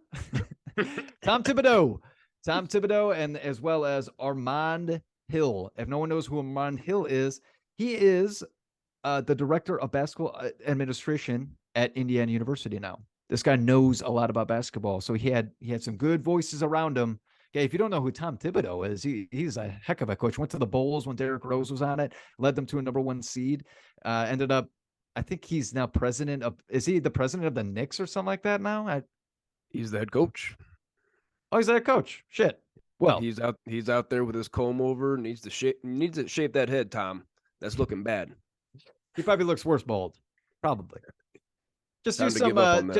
Speaker 2: Tom Thibodeau, and as well as Armand Hill. If no one knows who Armand Hill is, he is the director of basketball administration at Indiana University now. This guy knows a lot about basketball, so he had some good voices around him. Okay, if you don't know who Tom Thibodeau is, he's a heck of a coach. Went to the Bulls when Derrick Rose was on it, led them to a #1 seed. Ended up, I think he's now president of. Is he the president of the Knicks or something like that now?
Speaker 1: He's the head coach.
Speaker 2: Oh, he's the head coach. Shit. Well,
Speaker 1: he's out there with his comb over. Needs to shape that head, Tom. That's looking bad.
Speaker 2: He probably looks worse bald. Probably. Just
Speaker 1: do some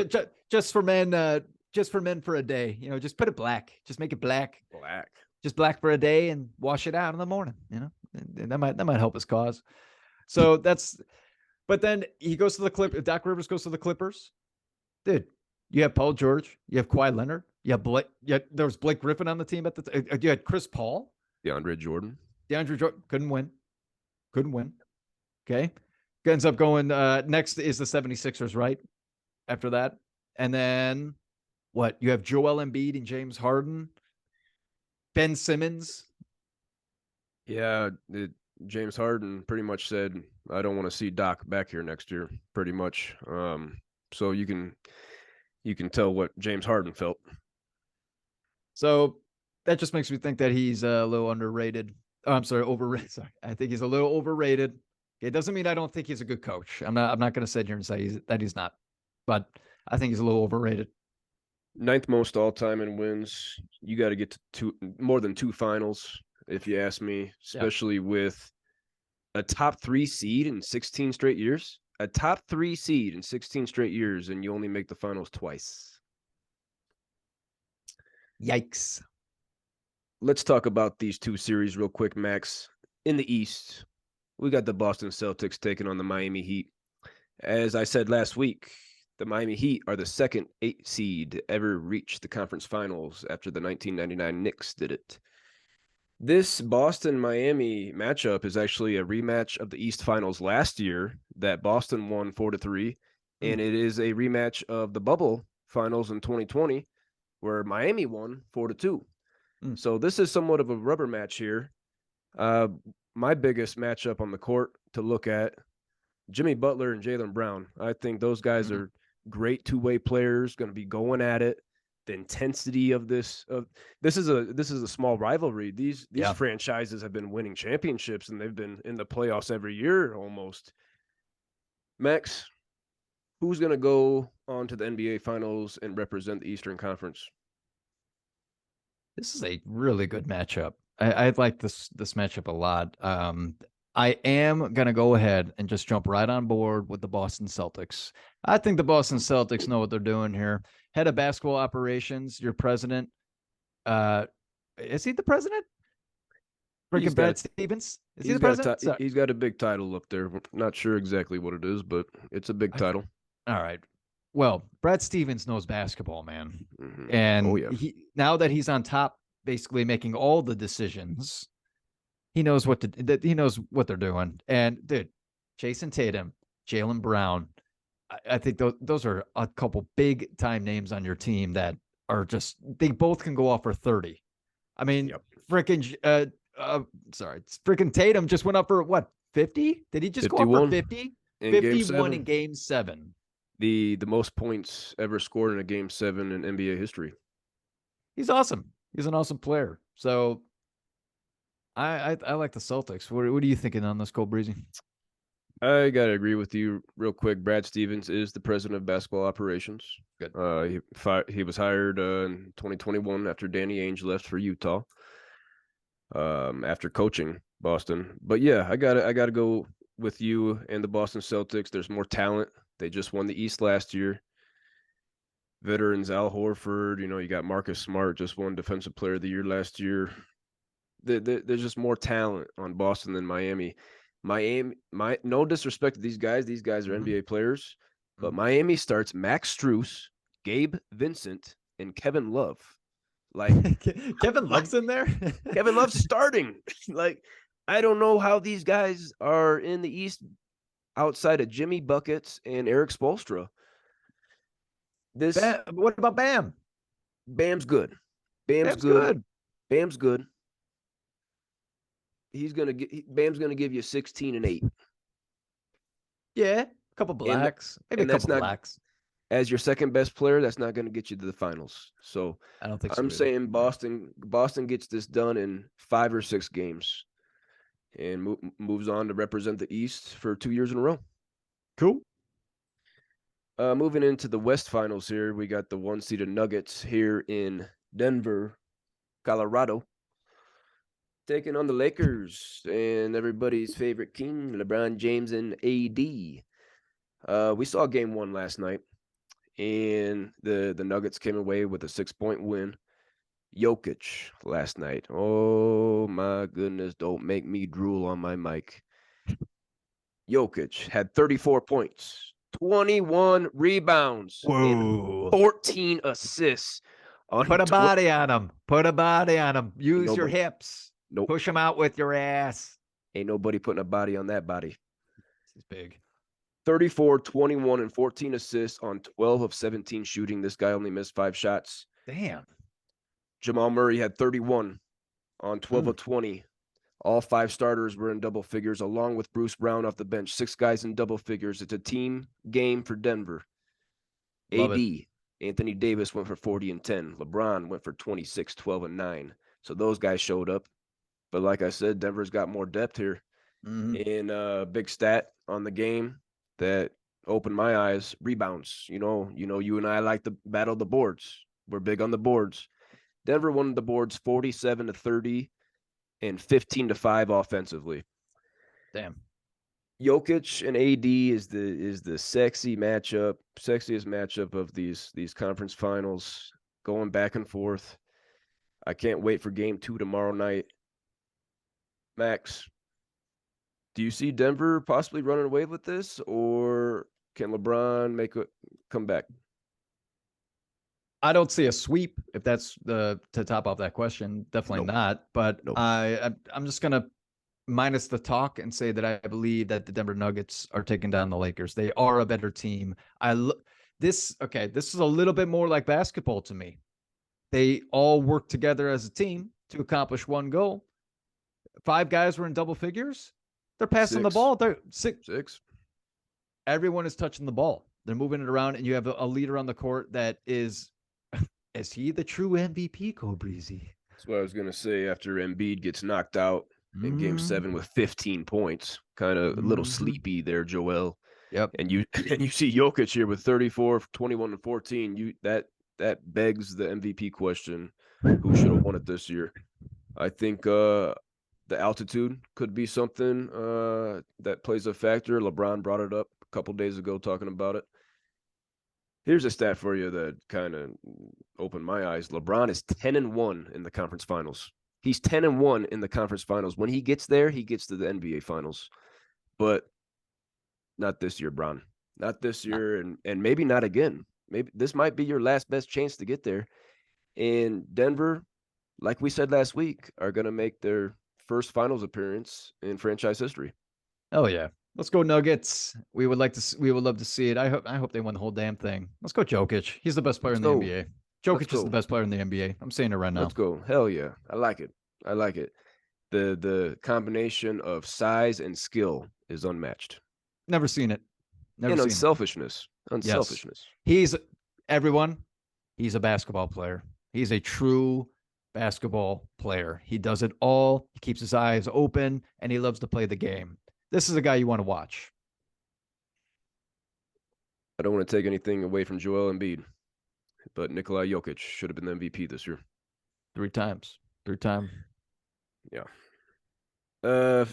Speaker 2: just for men. Just for men for a day, just put it black. Just make it black. Just black for a day and wash it out in the morning. And that might help his cause. So but then he goes to the Clippers. Doc Rivers goes to the Clippers. Dude, you have Paul George. You have Kawhi Leonard. You have Blake. There was Blake Griffin on the team at the time. You had Chris Paul.
Speaker 1: DeAndre Jordan.
Speaker 2: Couldn't win. Okay. Ends up going, next is the 76ers, right? After that. And then what? You have Joel Embiid and James Harden. Ben Simmons.
Speaker 1: Yeah, James Harden pretty much said, I don't want to see Doc back here next year, pretty much. So you can tell what James Harden felt.
Speaker 2: So that just makes me think that he's a little underrated. Oh, I'm sorry, overrated. Sorry. I think he's a little overrated. It doesn't mean I don't think he's a good coach. I'm not going to sit here and say that he's not, but I think he's a little overrated.
Speaker 1: 9th most all time in wins. You got to get to more than 2 finals, if you ask me, especially with a top 3 seed in 16 straight years. A top 3 seed in 16 straight years, and you only make the finals twice.
Speaker 2: Yikes.
Speaker 1: Let's talk about these 2 series real quick, Max. In the East, we got the Boston Celtics taking on the Miami Heat. As I said last week, the Miami Heat are the second 8 seed to ever reach the conference finals after the 1999 Knicks did it. This Boston-Miami matchup is actually a rematch of the East Finals last year that Boston won 4-3, and it is a rematch of the Bubble Finals in 2020 where Miami won 4-2. So this is somewhat of a rubber match here. My biggest matchup on the court to look at, Jimmy Butler and Jaylen Brown. I think those guys are great two-way players, going to be going at it. The intensity of this is a small rivalry. These franchises have been winning championships, and they've been in the playoffs every year almost. Max, who's going to go on to the NBA Finals and represent the Eastern Conference?
Speaker 2: This is a really good matchup. I like this matchup a lot. I am going to go ahead and just jump right on board with the Boston Celtics. I think the Boston Celtics know what they're doing here. Head of basketball operations, your president. Is he the president? Freaking Brad Stevens? Is he the president?
Speaker 1: He's got a big title up there. Not sure exactly what it is, but it's a big title.
Speaker 2: All right. Well, Brad Stevens knows basketball, man. And now that he's on top, basically making all the decisions, He knows what he knows what they're doing. And dude, Jason Tatum, Jaylen Brown, I think those are a couple big time names on your team that are just they both can go off for 30. I mean,
Speaker 1: Yep.
Speaker 2: freaking sorry, freaking Tatum just went up for what, 50? Did he just go up for
Speaker 1: 51
Speaker 2: 50?
Speaker 1: in Game
Speaker 2: 51 in
Speaker 1: 7.
Speaker 2: game 7.
Speaker 1: The most points ever scored in a Game 7 in NBA history.
Speaker 2: He's awesome. He's an awesome player. So I like the Celtics. What are you thinking on this, Cole Breezy?
Speaker 1: I gotta agree with you real quick. Brad Stevens is the president of basketball operations.
Speaker 2: Good.
Speaker 1: He was hired in 2021 after Danny Ainge left for Utah. After coaching Boston, but yeah, I gotta go with you and the Boston Celtics. There's more talent. They just won the East last year. Veterans Al Horford, you got Marcus Smart, just won Defensive Player of the Year last year. There's just more talent on Boston than Miami. No disrespect to these guys. These guys are NBA players, but Miami starts Max Strus, Gabe Vincent, and Kevin Love. Like
Speaker 2: Kevin Love's in there.
Speaker 1: Kevin Love's starting. Like, I don't know how these guys are in the East outside of Jimmy Buckets and Eric Spoelstra.
Speaker 2: What about Bam?
Speaker 1: Bam's good. Bam's good. Bam's good. Bam's gonna give you 16 and 8.
Speaker 2: Yeah, a couple blacks, maybe a couple blacks.
Speaker 1: As your second best player, that's not going to get you to the finals. So
Speaker 2: I don't think so.
Speaker 1: I'm saying Boston gets this done in 5 or 6 games and moves on to represent the East for 2 years in a row.
Speaker 2: Cool.
Speaker 1: Moving into the West Finals here, we got the 1-seeded Nuggets here in Denver, Colorado, taking on the Lakers and everybody's favorite king, LeBron James and AD. We saw Game 1 last night, and the Nuggets came away with a 6-point win. Jokic last night. Oh my goodness, don't make me drool on my mic. Jokic had 34 points, 21 rebounds, and 14 assists.
Speaker 2: Put a body on him. Put a body on him. Use your hips.
Speaker 1: Nope.
Speaker 2: Push him out with your ass.
Speaker 1: Ain't nobody putting a body on that body.
Speaker 2: This is big.
Speaker 1: 34, 21, and 14 assists on 12 of 17 shooting. This guy only missed 5 shots.
Speaker 2: Damn.
Speaker 1: Jamal Murray had 31 on 12 of 20. All 5 starters were in double figures, along with Bruce Brown off the bench. 6 guys in double figures. It's a team game for Denver.
Speaker 2: Love
Speaker 1: AD,
Speaker 2: it.
Speaker 1: Anthony Davis went for 40 and 10. LeBron went for 26, 12, and 9. So those guys showed up. But like I said, Denver's got more depth here. And a big stat on the game that opened my eyes: rebounds. You and I like to battle the boards. We're big on the boards. Denver won the boards 47-30 and 15-5 offensively.
Speaker 2: Damn.
Speaker 1: Jokic and AD is the sexiest matchup of these conference finals, going back and forth. I can't wait for Game 2 tomorrow night. Max, do you see Denver possibly running away with this, or can LeBron make a comeback?
Speaker 2: I don't see a sweep, if that's to top off that question. Definitely not. But I'm just gonna minus the talk and say that I believe that the Denver Nuggets are taking down the Lakers. They are a better team. This is a little bit more like basketball to me. They all work together as a team to accomplish one goal. 5 guys were in double figures. They're passing the ball. They're 6. Everyone is touching the ball. They're moving it around, and you have a leader on the court that is he the true MVP, Cole Breezy?
Speaker 1: That's what I was going to say. After Embiid gets knocked out in Game 7 with 15 points, kind of a little sleepy there, Joel.
Speaker 2: Yep.
Speaker 1: And you see Jokic here with 34, 21, and 14. That begs the MVP question: who should have won it this year? I think the altitude could be something that plays a factor. LeBron brought it up a couple days ago talking about it. Here's a stat for you that kind of opened my eyes. LeBron is 10-1 in the conference finals. He's 10-1 in the conference finals. When he gets there, he gets to the NBA finals. But not this year, Braun. Not this year, and maybe not again. Maybe this might be your last best chance to get there. And Denver, like we said last week, are going to make their first finals appearance in franchise history.
Speaker 2: Oh yeah. Let's go Nuggets. We would love to see it. I hope they win the whole damn thing. Let's go Jokic. He's the best player
Speaker 1: Let's
Speaker 2: in the
Speaker 1: go.
Speaker 2: NBA.
Speaker 1: Let's
Speaker 2: Jokic is the
Speaker 1: go.
Speaker 2: best player in the NBA. I'm saying it right now.
Speaker 1: Let's go. Hell yeah. I like it. I like it. The combination of size and skill is unmatched.
Speaker 2: Never seen it. Never
Speaker 1: And
Speaker 2: seen it.
Speaker 1: unselfishness.
Speaker 2: Yes.
Speaker 1: Unselfishness.
Speaker 2: He's everyone. He's a basketball player. He's a true basketball player. He does it all. He keeps his eyes open and he loves to play the game. This is a guy you want to watch.
Speaker 1: I don't want to take anything away from Joel Embiid, but Nikola Jokic should have been the MVP this year.
Speaker 2: 3 times. 3-time.
Speaker 1: Yeah.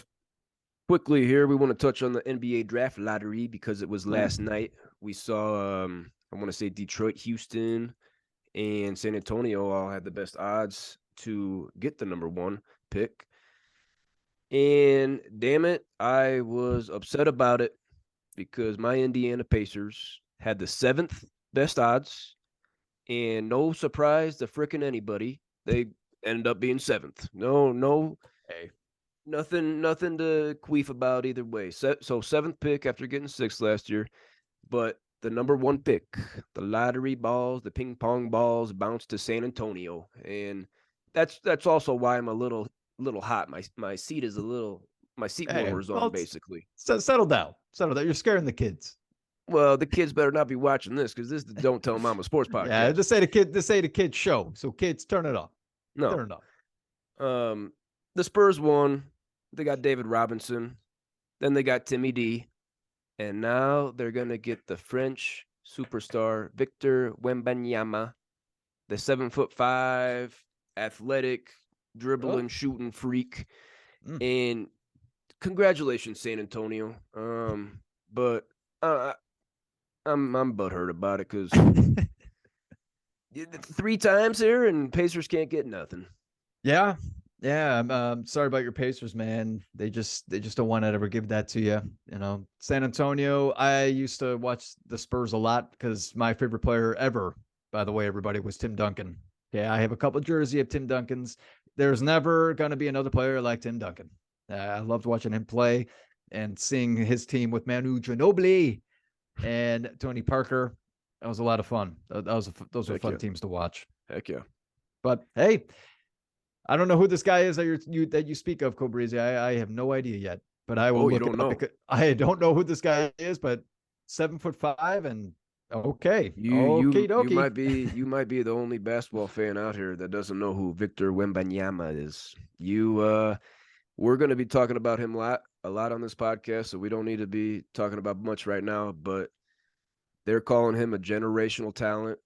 Speaker 1: Quickly here, we want to touch on the NBA draft lottery because it was last night. We saw, I want to say Detroit, Houston, and San Antonio all had the best odds to get the number 1 pick. And damn it, I was upset about it because my Indiana Pacers had the 7th best odds, and no surprise to frickin' anybody, they ended up being 7th. No,
Speaker 2: Hey.
Speaker 1: nothing to queef about either way. So 7th pick after getting 6th last year, but the number 1 pick, the lottery balls, the ping pong balls bounced to San Antonio, and that's also why I'm a little hot. My seat is a little, my seat warmer's on basically.
Speaker 2: Settle down. Settle down. You're scaring the kids.
Speaker 1: Well, the kids better not be watching this because this is the Don't Tell Mama Sports podcast.
Speaker 2: Yeah, this ain't a kid show. So kids, turn it off.
Speaker 1: No.
Speaker 2: Turn it off.
Speaker 1: The Spurs won. They got David Robinson. Then they got Timmy D. And now they're going to get the French superstar Victor Wembanyama, the 7'5", athletic, dribbling, shooting freak. And congratulations, San Antonio. But I'm butthurt about it because 3 times here and Pacers can't get nothing.
Speaker 2: Yeah. I'm sorry about your Pacers, man. They just don't want to ever give that to you. You know, San Antonio. I used to watch the Spurs a lot because my favorite player ever, by the way, everybody, was Tim Duncan. Yeah, I have a couple jersey of Tim Duncan's. There's never going to be another player like Tim Duncan. I loved watching him play and seeing his team with Manu Ginobili and Tony Parker. That was a lot of fun. Those were fun teams to watch.
Speaker 1: Heck yeah.
Speaker 2: But hey, I don't know who this guy is that you speak of, Cobrizi. I have no idea yet, but I will look it up. I don't know who this guy is, but 7'5" and okay.
Speaker 1: You might be the only basketball fan out here that doesn't know who Victor Wembanyama is. We're going to be talking about him a lot on this podcast, so we don't need to be talking about much right now, but they're calling him a generational talent.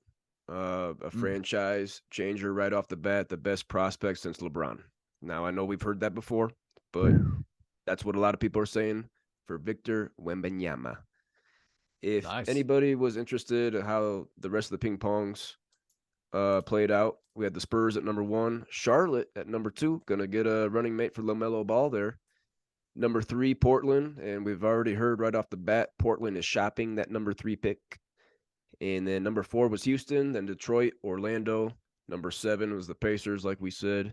Speaker 1: A franchise changer right off the bat, the best prospect since LeBron. Now, I know we've heard that before, but that's what a lot of people are saying for Victor Wembanyama. If anybody was interested in how the rest of the ping pongs played out, we had the Spurs at number 1, Charlotte at number 2, going to get a running mate for LaMelo Ball there. Number 3, Portland, and we've already heard right off the bat, Portland is shopping that number 3 pick. And then number 4 was Houston, then Detroit, Orlando. Number 7 was the Pacers, like we said.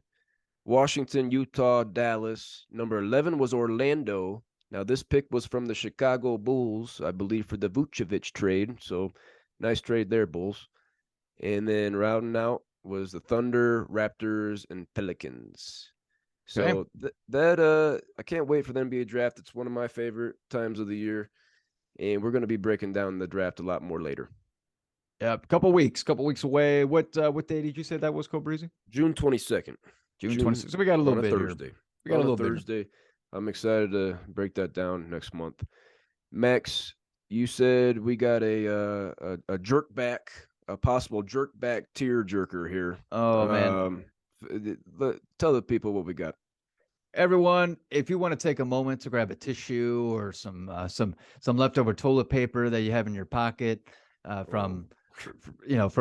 Speaker 1: Washington, Utah, Dallas. Number 11 was Orlando. Now, this pick was from the Chicago Bulls, I believe, for the Vucevic trade. So, nice trade there, Bulls. And then rounding out was the Thunder, Raptors, and Pelicans. So, I can't wait for the NBA draft. It's one of my favorite times of the year. And we're going to be breaking down the draft a lot more later.
Speaker 2: Yeah, couple weeks away. What day did you say that was, Cobrizi?
Speaker 1: June 22nd.
Speaker 2: June 22nd. So we got a little bit
Speaker 1: Thursday.
Speaker 2: Here. We got a little
Speaker 1: Thursday. I'm excited to break that down next month. Max, you said we got a jerk back, a possible jerk back tear jerker here.
Speaker 2: Oh man.
Speaker 1: Tell the people what we got.
Speaker 2: Everyone, if you want to take a moment to grab a tissue or some leftover toilet paper that you have in your pocket from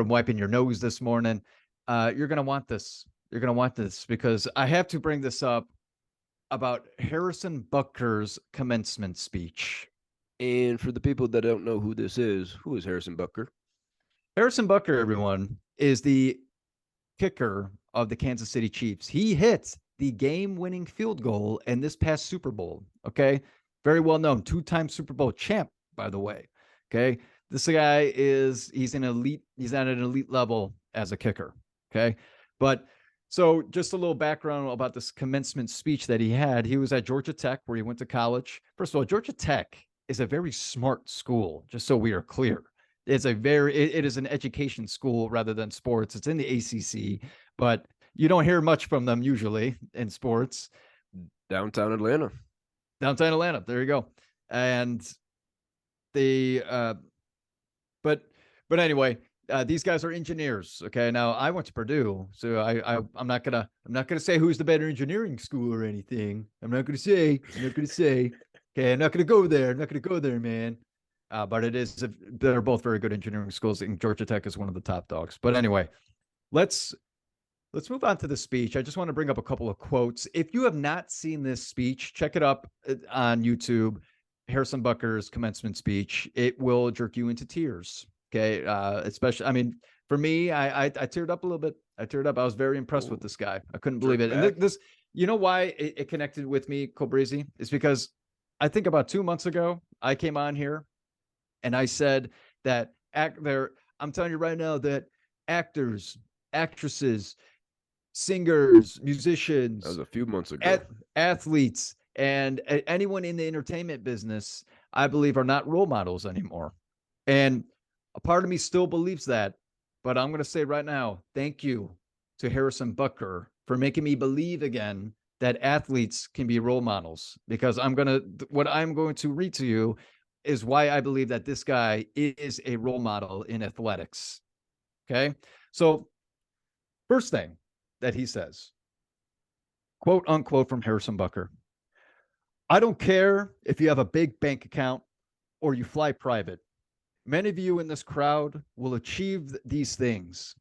Speaker 2: wiping your nose this morning, you're going to want this. You're going to want this because I have to bring this up about Harrison Butker's commencement speech.
Speaker 1: And for the people that don't know who this is, who is Harrison Butker?
Speaker 2: Harrison Butker, everyone, is the kicker of the Kansas City Chiefs. He hit the game-winning field goal in this past Super Bowl. Okay, very well known, two-time Super Bowl champ, by the way. Okay, this guy he's at an elite level as a kicker. Okay, but so just a little background about this commencement speech that he had. He was at Georgia Tech, where he went to college. First of all, Georgia Tech is a very smart school, just so we are clear. It is an education school rather than sports. It's in the ACC, but you don't hear much from them usually in sports.
Speaker 1: Downtown Atlanta.
Speaker 2: There you go. And but anyway, these guys are engineers. Okay, now I went to Purdue, so I'm not gonna say who's the better engineering school or anything. I'm not gonna say. Okay, I'm not gonna go there, man. But they're both very good engineering schools, and Georgia Tech is one of the top dogs. But anyway, let's move on to the speech. I just want to bring up a couple of quotes. If you have not seen this speech, check it up on YouTube. Harrison Butker's commencement speech. It will jerk you into tears. Okay, especially, I mean, for me, I teared up a little bit. I was very impressed with this guy. I couldn't believe it. And this, you know why it connected with me, Colbresi? Is because I think about 2 months ago, I came on here and I said that I'm telling you right now that actors, actresses, singers, musicians,
Speaker 1: that was a few months ago,
Speaker 2: athletes, and anyone in the entertainment business, I believe, are not role models anymore. And a part of me still believes that, but I'm going to say right now, thank you to Harrison Butker for making me believe again that athletes can be role models, because what I'm going to read to you is why I believe that this guy is a role model in athletics. Okay. So first thing that he says, quote unquote, from Harrison Butker: I don't care if you have a big bank account or you fly private. Many of you in this crowd will achieve these things.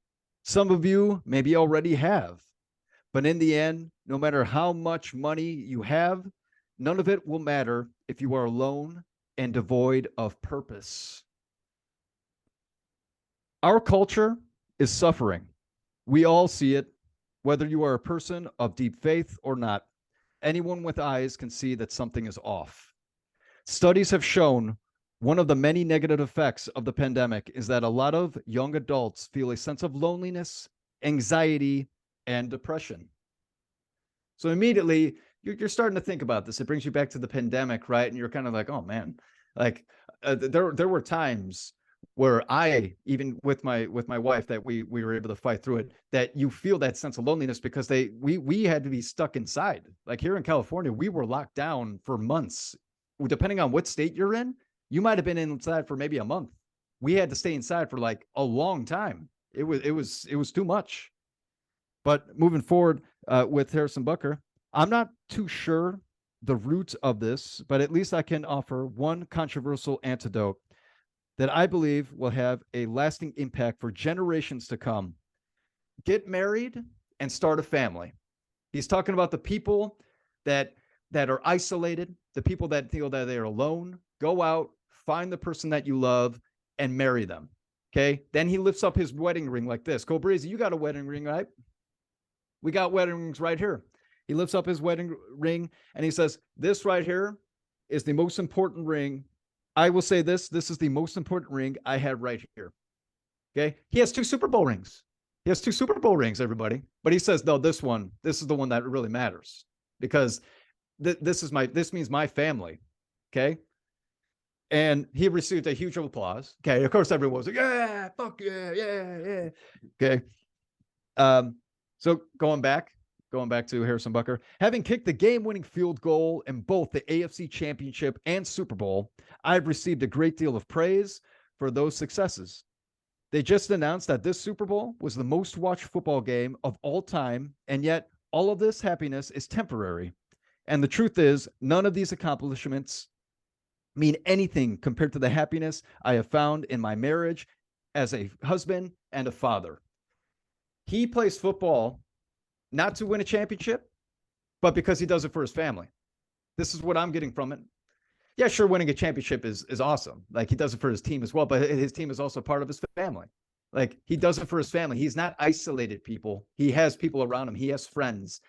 Speaker 2: Some of you maybe already have. But in the end, no matter how much money you have, none of it will matter if you are alone and devoid of purpose. Our culture is suffering. We all see it, whether you are a person of deep faith or not. Anyone with eyes can see that something is off. Studies have shown one of the many negative effects of the pandemic is that a lot of young adults feel a sense of loneliness, anxiety, and depression. So immediately you're starting to think about this. It brings you back to the pandemic, right? And you're kind of like, oh man, like there were times where I, even with my wife, that we were able to fight through it, that you feel that sense of loneliness because we had to be stuck inside. Like here in California, we were locked down for months. Depending on what state you're in, you might have been inside for maybe a month. We had to stay inside for like a long time. It was too much. But moving forward with Harrison Butker, I'm not too sure the roots of this, but at least I can offer one controversial antidote that I believe will have a lasting impact for generations to come. Get married and start a family. He's talking about the people that are isolated, the people that feel that they are alone. Go out, find the person that you love, and marry them. Okay? Then he lifts up his wedding ring like this. Colbresi, you got a wedding ring, right? We got wedding rings right here. He lifts up his wedding ring and he says, this right here is the most important ring. I will say this is the most important ring I have right here. Okay. He has 2 Super Bowl rings. Everybody. But he says, no, this is the one that really matters, because this means my family. Okay. And he received a huge applause. Okay. Of course, everyone was like, yeah, fuck yeah, yeah, yeah. Okay. So going back to Harrison Butker, having kicked the game-winning field goal in both the AFC Championship and Super Bowl, I've received a great deal of praise for those successes. They just announced that this Super Bowl was the most watched football game of all time, and yet all of this happiness is temporary. And the truth is, none of these accomplishments mean anything compared to the happiness I have found in my marriage as a husband and a father. He plays football not to win a championship, but because he does it for his family. This is what I'm getting from it. Yeah, sure, winning a championship is awesome. Like, he does it for his team as well, but his team is also part of his family. Like, he does it for his family. He's not isolated people. He has people around him. He has friends.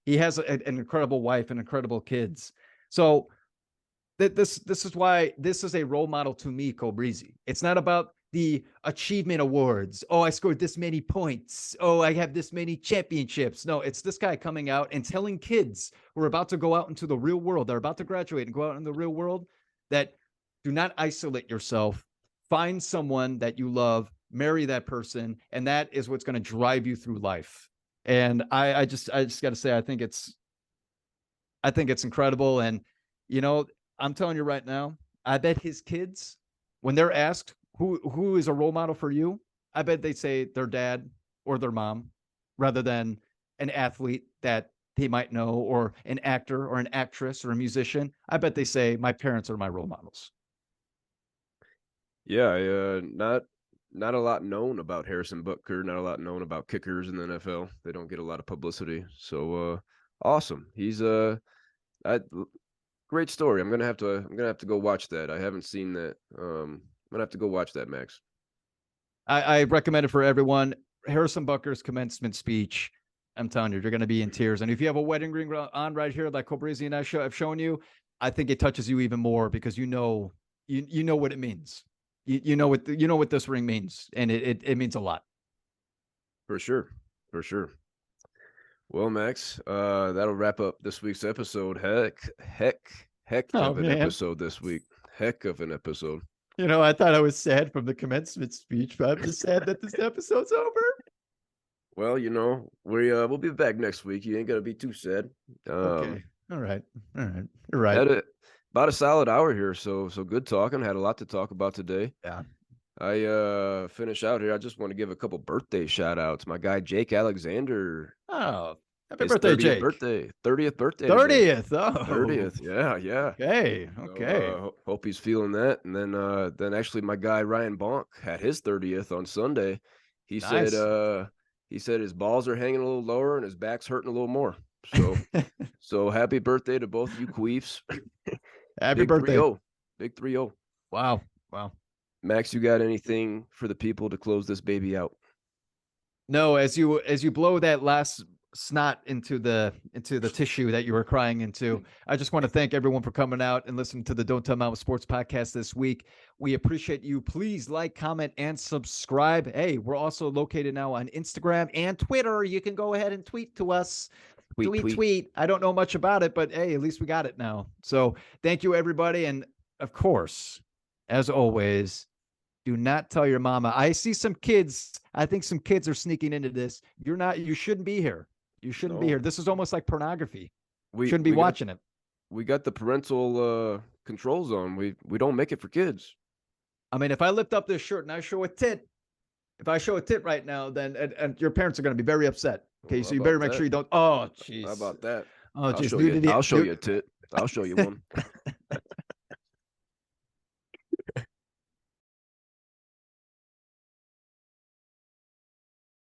Speaker 2: He has an incredible wife and incredible kids. So this is why this is a role model to me, Cobrizi. It's not about the achievement awards. Oh, I scored this many points. Oh, I have this many championships. No, it's this guy coming out and telling kids who are about to go out into the real world, they're about to graduate and go out in the real world, that do not isolate yourself. Find someone that you love, marry that person, and that is what's going to drive you through life. And I just got to say, I think it's incredible. And I'm telling you right now, I bet his kids, when they're asked who is a role model for you, I bet they say their dad or their mom, rather than an athlete that they might know, or an actor or an actress or a musician. I bet they say my parents are my role models.
Speaker 1: Yeah, not a lot known about Harrison Butker, not a lot known about kickers in the NFL. They don't get a lot of publicity. So awesome. He's great story. I'm gonna have to go watch that. I haven't seen that. I'm gonna have to go watch that, Max.
Speaker 2: I recommend it for everyone. Harrison Butker's commencement speech. I'm telling you, you're going to be in tears. And if you have a wedding ring on right here, like Cobrizi and I have shown you, I think it touches you even more, because you know what it means. You know what this ring means, and it means a lot.
Speaker 1: For sure. Well, Max, that'll wrap up this week's episode. Heck of an episode this week. Heck of an episode.
Speaker 2: I thought I was sad from the commencement speech, but I'm just sad that this episode's over.
Speaker 1: Well, we'll be back next week. You ain't gonna be too sad.
Speaker 2: Okay. All right. You're right.
Speaker 1: About a solid hour here, so good talking. Had a lot to talk about today.
Speaker 2: Yeah.
Speaker 1: I finish out here. I just want to give a couple birthday shout outs. My guy Jake Alexander.
Speaker 2: Oh, happy birthday, Jake.
Speaker 1: 30th birthday.
Speaker 2: 30th. Oh.
Speaker 1: 30th. Yeah.
Speaker 2: Okay.
Speaker 1: So, hope he's feeling that. And then actually my guy Ryan Bonk had his 30th on Sunday. He
Speaker 2: Nice.
Speaker 1: said his balls are hanging a little lower and his back's hurting a little more. So happy birthday to both you queefs.
Speaker 2: Happy birthday.
Speaker 1: Big 3-0.
Speaker 2: Wow.
Speaker 1: Max, you got anything for the people to close this baby out?
Speaker 2: No, as you blow that last snot into the tissue that you were crying into, I just want to thank everyone for coming out and listening to the Don't Tell Mama Sports podcast this week. We appreciate you. Please like, comment, and subscribe. Hey, we're also located now on Instagram and Twitter. You can go ahead and tweet to us. Tweet. I don't know much about it, but hey, at least we got it now. So thank you, everybody. And of course, as always, do not tell your mama. I see some kids. I think some kids are sneaking into this. You shouldn't be here. You shouldn't be here. This is almost like pornography. We shouldn't be watching it.
Speaker 1: We got the parental controls on. We don't make it for kids.
Speaker 2: I mean, if I lift up this shirt and I show a tit, right now, then and your parents are going to be very upset. Okay, so you better make sure you don't. Oh, jeez.
Speaker 1: How about that?
Speaker 2: Oh, jeez.
Speaker 1: I'll show you a tit. I'll show you one.